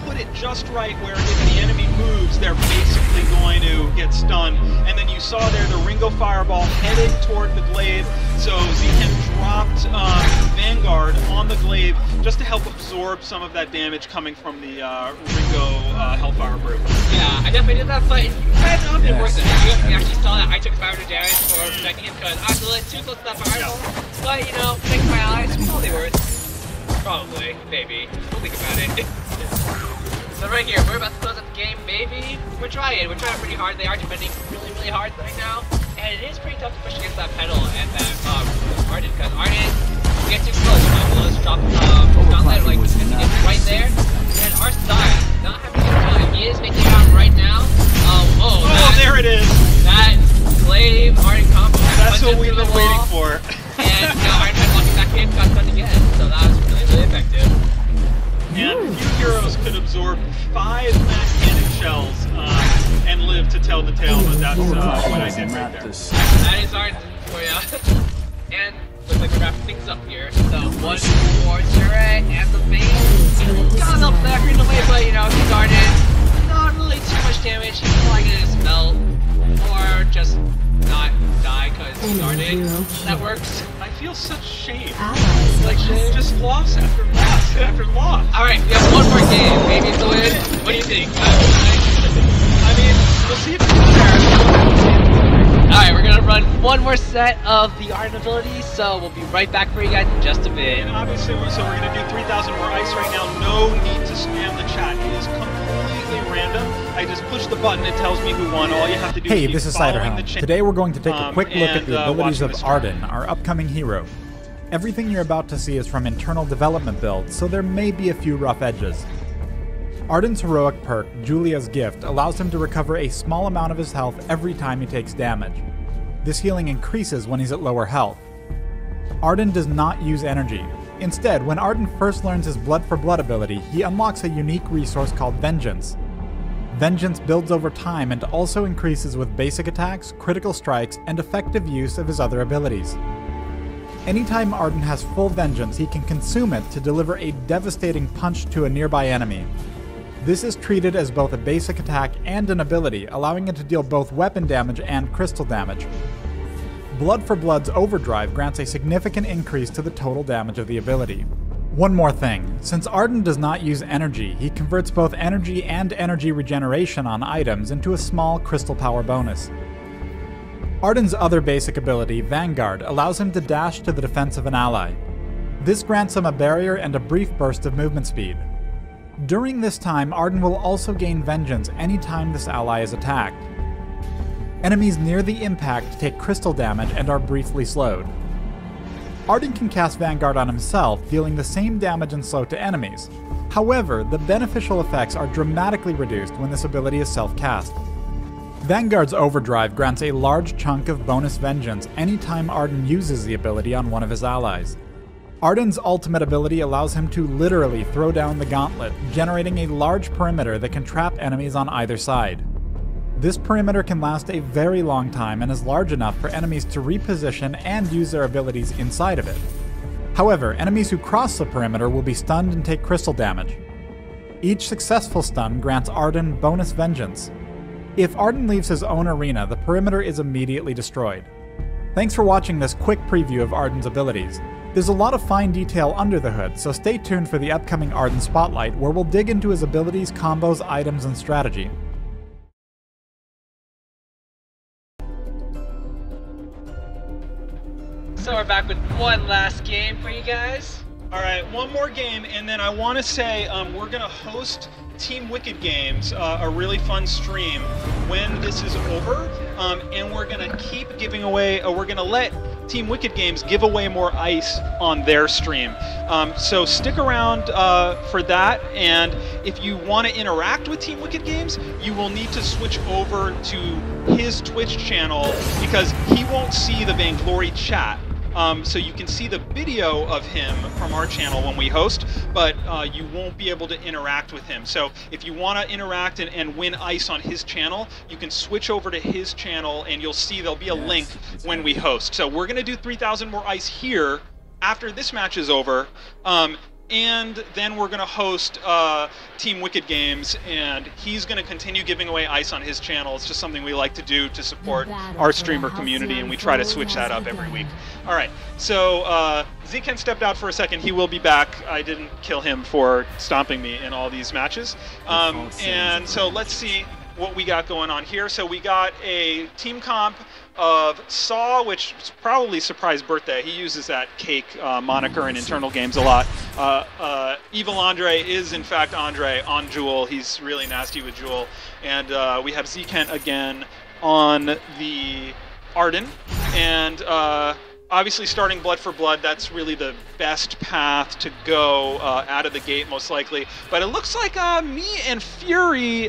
put it just right where if the enemy moves, they're basically going to get stunned, and then you saw there the Ringo Fireball headed toward the glaive, so Zchem dropped Vanguard on the glaive just to help absorb some of that damage coming from the Ringo Hellfire Brew. Yeah, I definitely did that, but it kind of been worth it. You actually saw that I took 500 damage for protecting him because I was a little too close to that fireball. But, you know, protecting my allies, probably worth. Probably, maybe. We'll think about it. So right here, we're about to close up the game, maybe. We're trying pretty hard. They are defending really, really hard right now. And it is pretty tough to push against that pedal and that Arden, because Arden get too close, you know, we'll just drop gauntlet like right there. And our side, not having enough time, he is making it out right now. Oh, there it is! That glaive Arden combo. That's what we've been waiting for. And now Arden tried blocking back in, got stunned again. So that was really, really effective. And few heroes could absorb 5 mass cannon shells and live to tell the tale, but that's what I did right there. That is Arden for you. And looks like we're wrapping things up here. So one more turret and the Vayne. Got a little backer in the way, but you know, he's Arden. Not really too much damage. He's probably gonna just melt or just not die because he's Arden. That works. I feel such shame. Like just loss after loss after loss. Alright, we have one more game. Maybe it's a win. What do you think? I mean, we'll see if it's there. Alright, we're gonna run one more set of the Arden abilities, so we'll be right back for you guys in just a bit. And obviously, so we're gonna do 3,000 more ice right now. No need to spam the chat. It is completely random. I just push the button, it tells me who won. All you have to do Hey, is this is Ciderhelm. Today we're going to take a quick look at the abilities of Arden, our upcoming hero. Everything you're about to see is from internal development builds, so there may be a few rough edges. Arden's heroic perk, Julia's Gift, allows him to recover a small amount of his health every time he takes damage. This healing increases when he's at lower health. Arden does not use energy. Instead, when Arden first learns his Blood for Blood ability, he unlocks a unique resource called Vengeance. Vengeance builds over time and also increases with basic attacks, critical strikes, and effective use of his other abilities. Anytime Arden has full Vengeance, he can consume it to deliver a devastating punch to a nearby enemy. This is treated as both a basic attack and an ability, allowing it to deal both weapon damage and crystal damage. Blood for Blood's Overdrive grants a significant increase to the total damage of the ability. One more thing, since Arden does not use energy, he converts both energy and energy regeneration on items into a small crystal power bonus. Arden's other basic ability, Vanguard, allows him to dash to the defense of an ally. This grants him a barrier and a brief burst of movement speed. During this time, Arden will also gain Vengeance anytime this ally is attacked. Enemies near the impact take crystal damage and are briefly slowed. Arden can cast Vanguard on himself, dealing the same damage and slow to enemies. However, the beneficial effects are dramatically reduced when this ability is self-cast. Vanguard's Overdrive grants a large chunk of bonus Vengeance anytime Arden uses the ability on one of his allies. Arden's ultimate ability allows him to literally throw down the gauntlet, generating a large perimeter that can trap enemies on either side. This perimeter can last a very long time and is large enough for enemies to reposition and use their abilities inside of it. However, enemies who cross the perimeter will be stunned and take crystal damage. Each successful stun grants Arden bonus Vengeance. If Arden leaves his own arena, the perimeter is immediately destroyed. Thanks for watching this quick preview of Arden's abilities. There's a lot of fine detail under the hood, so stay tuned for the upcoming Arden Spotlight, where we'll dig into his abilities, combos, items, and strategy. So we're back with one last game for you guys. All right, one more game, and then I want to say we're going to host Team Wicked Games, a really fun stream when this is over, and we're going to keep giving away, we're going to let Team Wicked Games give away more ice on their stream. So stick around for that, and if you want to interact with Team Wicked Games, you will need to switch over to his Twitch channel because he won't see the Vainglory chat. So you can see the video of him from our channel when we host, but you won't be able to interact with him. So if you want to interact and win ice on his channel, you can switch over to his channel and you'll see there'll be a link when we host. So we're going to do 3,000 more ice here after this match is over. And then we're going to host Team Wicked Games, and he's going to continue giving away ice on his channel. It's just something we like to do to support our streamer community, and we try to switch that up every week. All right, so Zken stepped out for a second. He will be back. I didn't kill him for stomping me in all these matches. And so let's see what we got going on here. So we got a team comp of Saw, which probably surprised Birthday. He uses that cake moniker in internal games a lot. Evil Andre is in fact Andre on Jewel. He's really nasty with Jewel. And we have Zkent again on the Arden. And obviously starting Blood for Blood, that's really the best path to go out of the gate most likely. But it looks like me and Fury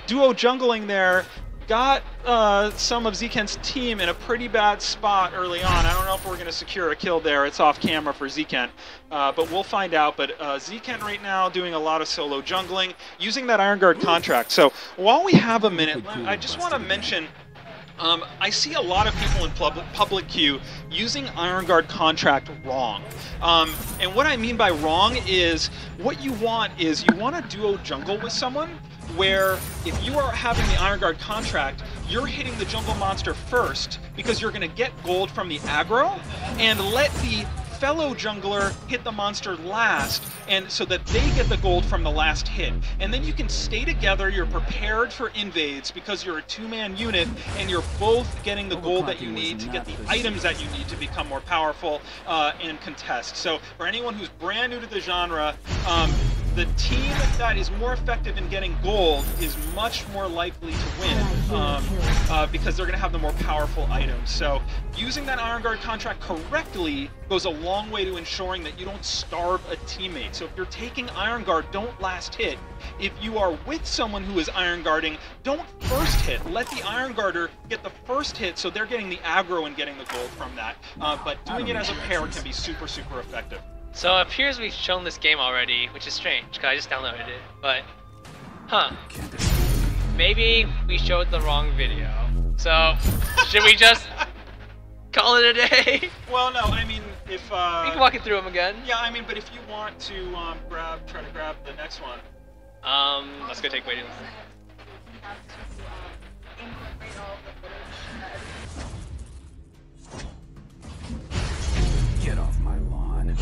duo jungling there got some of Zkent's team in a pretty bad spot early on. I don't know if we're going to secure a kill there. It's off camera for Zkent, but we'll find out. But Zkent right now doing a lot of solo jungling, using that Iron Guard contract. So while we have a minute, I just want to mention, I see a lot of people in public queue using Iron Guard contract wrong. And what I mean by wrong is, what you want is you want to duo jungle with someone where if you are having the Iron Guard contract, you're hitting the jungle monster first because you're going to get gold from the aggro, and let the fellow jungler hit the monster last, and so that they get the gold from the last hit. And then you can stay together, you're prepared for invades because you're a two-man unit, and you're both getting the gold that you need to get the items that you need to become more powerful and contest. So for anyone who's brand new to the genre, the team that is more effective in getting gold is much more likely to win because they're going to have the more powerful items. So using that Iron Guard contract correctly goes a long way to ensuring that you don't starve a teammate. So if you're taking Iron Guard, don't last hit. If you are with someone who is Iron Guarding, don't first hit. Let the Iron Guarder get the first hit so they're getting the aggro and getting the gold from that. But doing it as a pair can be super, super effective. So it appears we've shown this game already, which is strange, because I just downloaded it, but, maybe we showed the wrong video. So, should we just call it a day? Well, no, I mean, if, we can walk it through them again. Yeah, I mean, but if you want to, try to grab the next one. Let's go take waiting. Get off my lawn.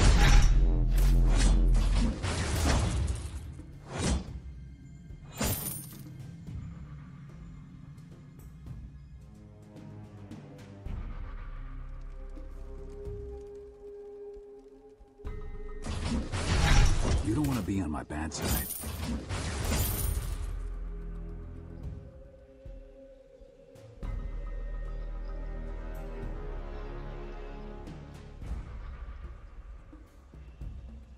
You don't want to be on my bad side.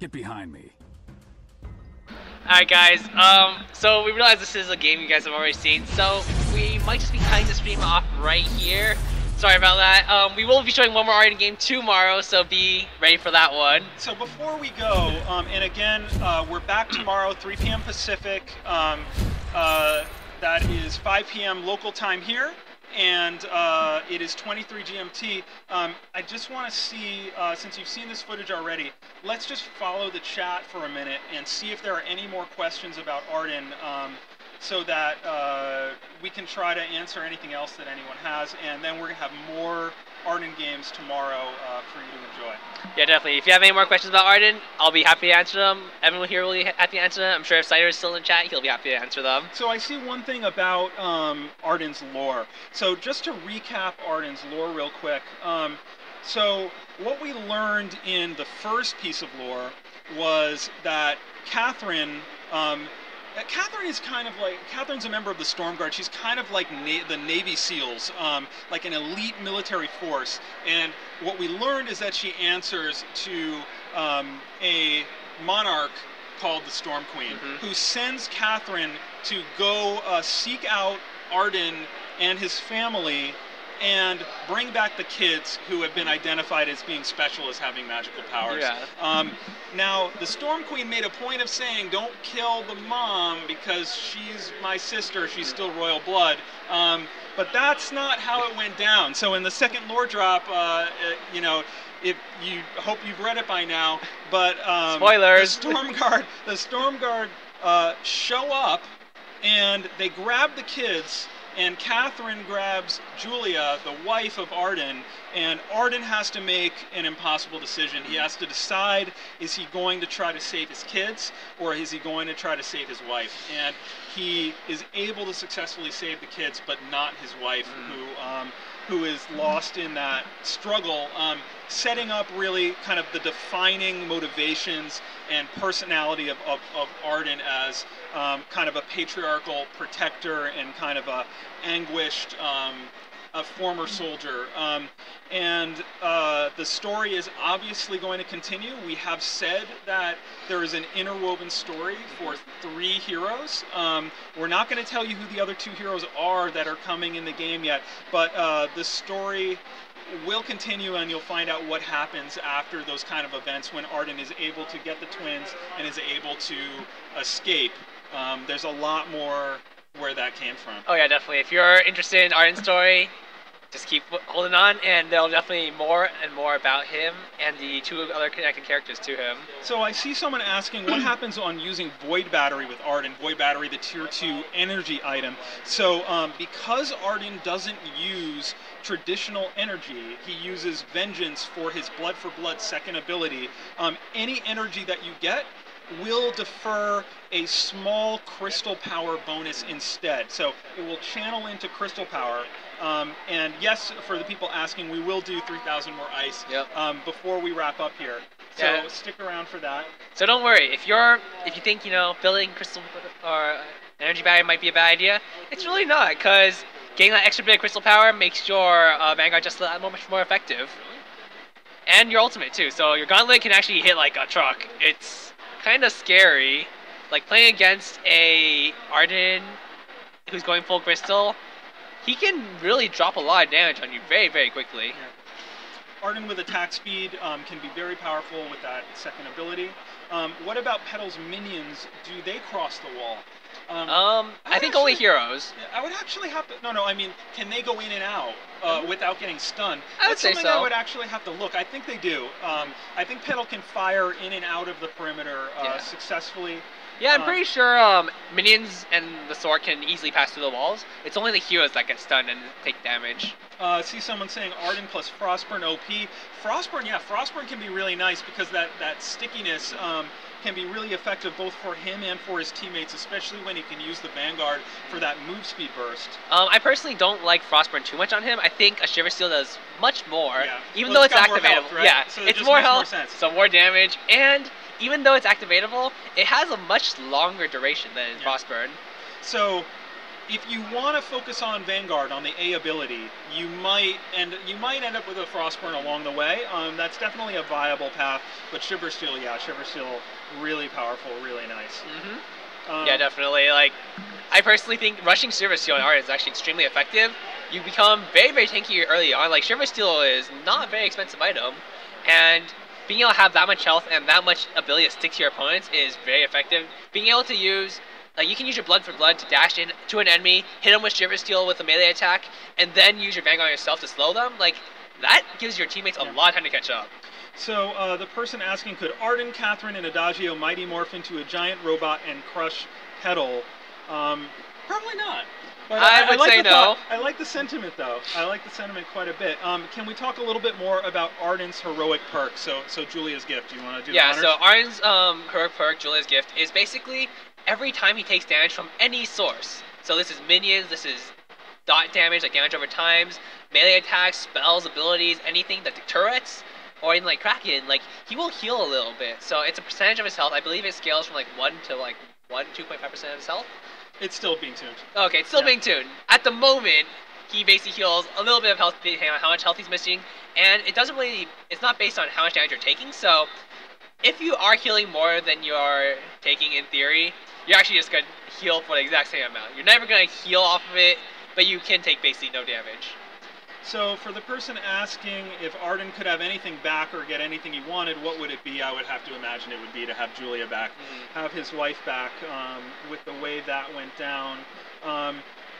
Get behind me. Alright guys, so we realize this is a game you guys have already seen, so we might just be cutting the stream off right here. Sorry about that. We will be showing one more Arden game tomorrow, so be ready for that one. So before we go, and again, we're back tomorrow, 3 p.m. Pacific. That is 5 p.m. local time here, and it is 23 GMT. I just want to see, since you've seen this footage already, let's just follow the chat for a minute and see if there are any more questions about Arden, so that we can try to answer anything else that anyone has, and then we're going to have more Arden games tomorrow for you to enjoy. Yeah, definitely. If you have any more questions about Arden, I'll be happy to answer them. Everyone here will be happy to answer them. I'm sure if Cider is still in chat, he'll be happy to answer them. So I see one thing about Arden's lore. So just to recap Arden's lore real quick. So what we learned in the first piece of lore was that Catherine... Catherine is kind of like, Catherine's a member of the Storm Guard. She's kind of like the Navy SEALs, like an elite military force. And what we learned is that she answers to a monarch called the Storm Queen, who sends Catherine to go seek out Arden and his family and bring back the kids who have been identified as being special as having magical powers. Yeah. Now, the Storm Queen made a point of saying, don't kill the mom because she's my sister, she's still royal blood. but that's not how it went down. So in the second lore drop, you know, if you hope you've read it by now, but spoilers. The Stormguard show up, and they grab the kids. And Catherine grabs Julia, the wife of Arden, and Arden has to make an impossible decision. He has to decide, is he going to try to save his kids, or is he going to try to save his wife? And he is able to successfully save the kids, but not his wife, who is lost in that struggle, setting up really kind of the defining motivations and personality of Arden as kind of a patriarchal protector and kind of a anguished a former soldier. And the story is obviously going to continue. We have said that there is an interwoven story for 3 heroes. We're not going to tell you who the other 2 heroes are that are coming in the game yet, but the story will continue, and you'll find out what happens after those kind of events when Arden is able to get the twins and is able to escape. There's a lot more where that came from. Oh yeah, definitely. If you're interested in Arden's story, just keep holding on, and there'll definitely more and more about him and the 2 other connected characters to him. So I see someone asking what happens on using Void Battery with Arden. Void Battery, the tier 2 energy item. So because Arden doesn't use traditional energy, he uses Vengeance for his Blood for Blood second ability. Any energy that you get will defer a small crystal power bonus instead. So it will channel into crystal power. And yes, for the people asking, we will do 3,000 more ice before we wrap up here. So stick around for that. So don't worry, if you think, you know, building crystal or energy battery might be a bad idea, it's really not, because getting that extra bit of crystal power makes your Vanguard just that much more effective. And your ultimate too, so your gauntlet can actually hit like a truck. It's kind of scary. Like playing against a Arden who's going full crystal, he can really drop a lot of damage on you very, very quickly. Yeah. Arden with attack speed can be very powerful with that second ability. What about Petal's minions? Do they cross the wall? I think only heroes. I would actually have to... No, I mean, can they go in and out without getting stunned? I would say so. That's something I would actually have to look. I think they do. I think Petal can fire in and out of the perimeter successfully. Yeah, I'm pretty sure minions and the sword can easily pass through the walls. It's only the heroes that get stunned and take damage. See someone saying Arden plus Frostburn OP. Frostburn can be really nice because that stickiness can be really effective both for him and for his teammates, especially when he can use the Vanguard for that move speed burst. I personally don't like Frostburn too much on him. I think a Shiver Steel does much more, even though it's activatable. Health, right? Yeah, so it's more health, more so more damage, and even though it's activatable, it has a much longer duration than Frostburn. So if you want to focus on Vanguard, on the A ability, you might end up with a Frostburn along the way. That's definitely a viable path. But Shiver Steel, Shiver Steel, really powerful, really nice. Yeah, definitely. Like, I personally think rushing Shiver Steel in Arden is actually extremely effective. You become very, very tanky early on. Like, Shiver Steel is not a very expensive item, and being able to have that much health and that much ability to stick to your opponents is very effective. Being able to use, like, you can use your Blood for Blood to dash in to an enemy, hit them with Shiver Steel with a melee attack, and then use your Vanguard yourself to slow them. Like, that gives your teammates a lot of time to catch up. So the person asking, could Arden, Catherine, and Adagio Mighty Morph into a giant robot and crush Petal? Probably not. But I would say no. I like the sentiment, though. I like the sentiment quite a bit. Can we talk a little bit more about Arden's heroic perk? So Julia's gift. Do you want to do the honors? So Arden's heroic perk, Julia's gift, is basically every time he takes damage from any source. So this is minions, this is dot damage, like damage over times, melee attacks, spells, abilities, anything, the turrets, or even like Kraken, like he will heal a little bit. So it's a percentage of his health. I believe it scales from like 1 to like 2.5% of his health. It's still being tuned. Okay, it's still being tuned. At the moment, he basically heals a little bit of health depending on how much health he's missing, and it's not based on how much damage you're taking. So if you are healing more than you're taking in theory, you're actually just going to heal for the exact same amount. You're never going to heal off of it, but you can take basically no damage. So for the person asking if Arden could have anything back or get anything he wanted, what would it be? I would have to imagine it would be to have Julia back, have his wife back with the way that went down.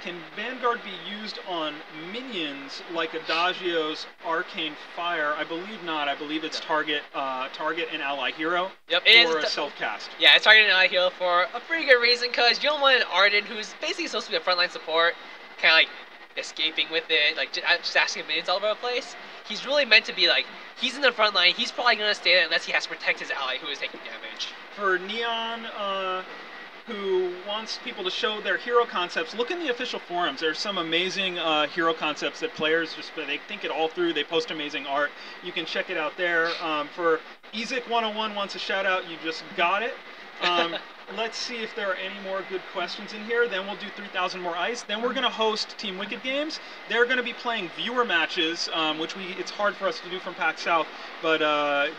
can Vanguard be used on minions like Adagio's Arcane Fire? I believe not. I believe it's target and ally hero. Yep, or a self-cast. Yeah, it's target and ally hero for a pretty good reason, because you don't want an Arden who's basically supposed to be a frontline support, kind of like escaping with it, like just asking minions all over the place. He's really meant to be like, he's in the front line, he's probably going to stay there unless he has to protect his ally who is taking damage. For Neon, who wants people to show their hero concepts, look in the official forums. There's some amazing hero concepts that players they think it all through. They post amazing art. You can check it out there. For Ezik101 wants a shout out. You just got it. Let's see if there are any more good questions in here. Then we'll do 3,000 more ice. Then we're going to host Team Wicked Games. They're going to be playing viewer matches, which it's hard for us to do from PAX South, but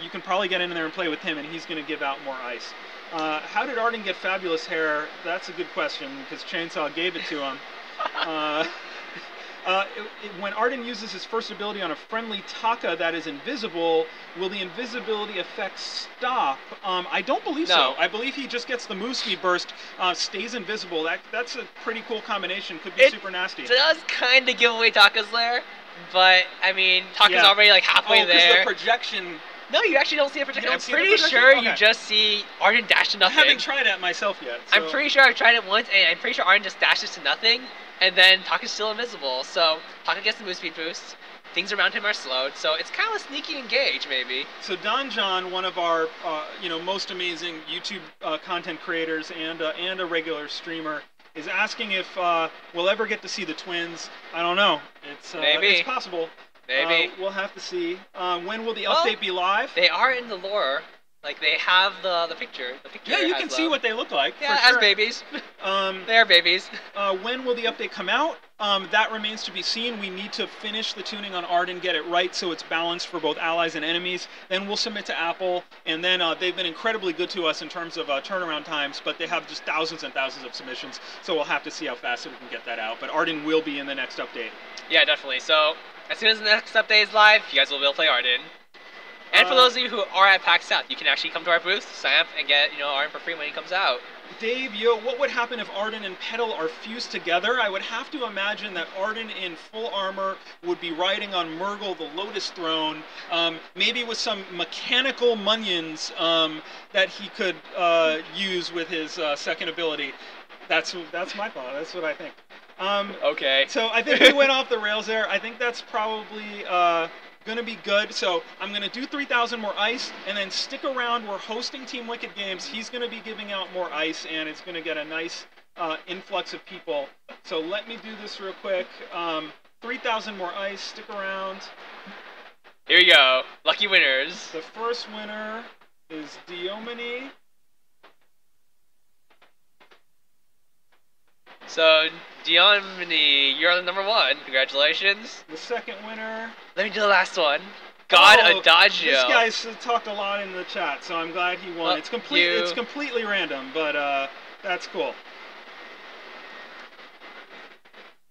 you can probably get in there and play with him, and he's going to give out more ice. How did Arden get fabulous hair? That's a good question, because Chainsaw gave it to him. When Arden uses his first ability on a friendly Taka that is invisible, will the invisibility effect stop? I don't believe so. I believe he just gets the move speed burst, stays invisible. That's a pretty cool combination. Could be super nasty. It does kind of give away Taka's lair, but I mean, Taka's already like halfway there. The projection. No, you actually don't see a projection. I'm pretty sure you just see Arden dash to nothing. I haven't tried it myself yet. So. I'm pretty sure I've tried it once, and I'm pretty sure Arden just dashes to nothing, and then Taka's still invisible. So Taka gets the move speed boost. Things around him are slowed, so it's kind of a sneaky engage, maybe. So Donjon, one of our most amazing YouTube content creators and a regular streamer, is asking if we'll ever get to see the twins. I don't know. Maybe. It's possible. Maybe. We'll have to see. When will the update be live? They are in the lore. Like, they have the picture. The picture. Yeah, you can see what they look like. Yeah, for sure. as babies. They are babies. When will the update come out? That remains to be seen. We need to finish the tuning on Arden, get it right so it's balanced for both allies and enemies. Then we'll submit to Apple, and then they've been incredibly good to us in terms of turnaround times, but they have just thousands and thousands of submissions, so we'll have to see how fast we can get that out. But Arden will be in the next update. Yeah, definitely. So as soon as the next update is live, you guys will be able to play Arden. And for those of you who are at PAX South, you can actually come to our booth, sign up, and get Arden for free when he comes out. Dave, what would happen if Arden and Petal are fused together? I would have to imagine that Arden in full armor would be riding on Murgle, the Lotus Throne, maybe with some mechanical munions that he could use with his second ability. That's my thought. That's what I think. Okay. So I think we went off the rails there. I think that's probably going to be good. So I'm going to do 3,000 more ice, and then stick around. We're hosting Team Wicked Games. He's going to be giving out more ice, and it's going to get a nice influx of people. So let me do this real quick. 3,000 more ice. Stick around. Here we go. Lucky winners. The first winner is Diomini. So, Diomini, you're the number one. Congratulations. The second winner. Let me do the last one. God Adagio. This guy's talked a lot in the chat, so I'm glad he won. It's completely random, but that's cool.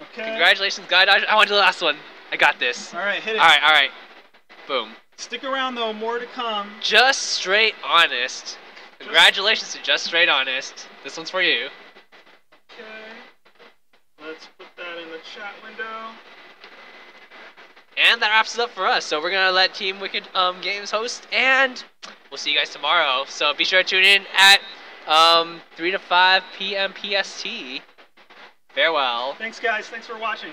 Okay. Congratulations, God Adagio. I want to do the last one. I got this. All right, hit it. All right. Boom. Stick around though, more to come. Just Straight Honest. Congratulations to Just Straight Honest. This one's for you. Okay. Let's put that in the chat window. And that wraps it up for us. So we're going to let Team Wicked Games host, and we'll see you guys tomorrow. So be sure to tune in at 3 to 5 p.m. PST. Farewell. Thanks, guys. Thanks for watching.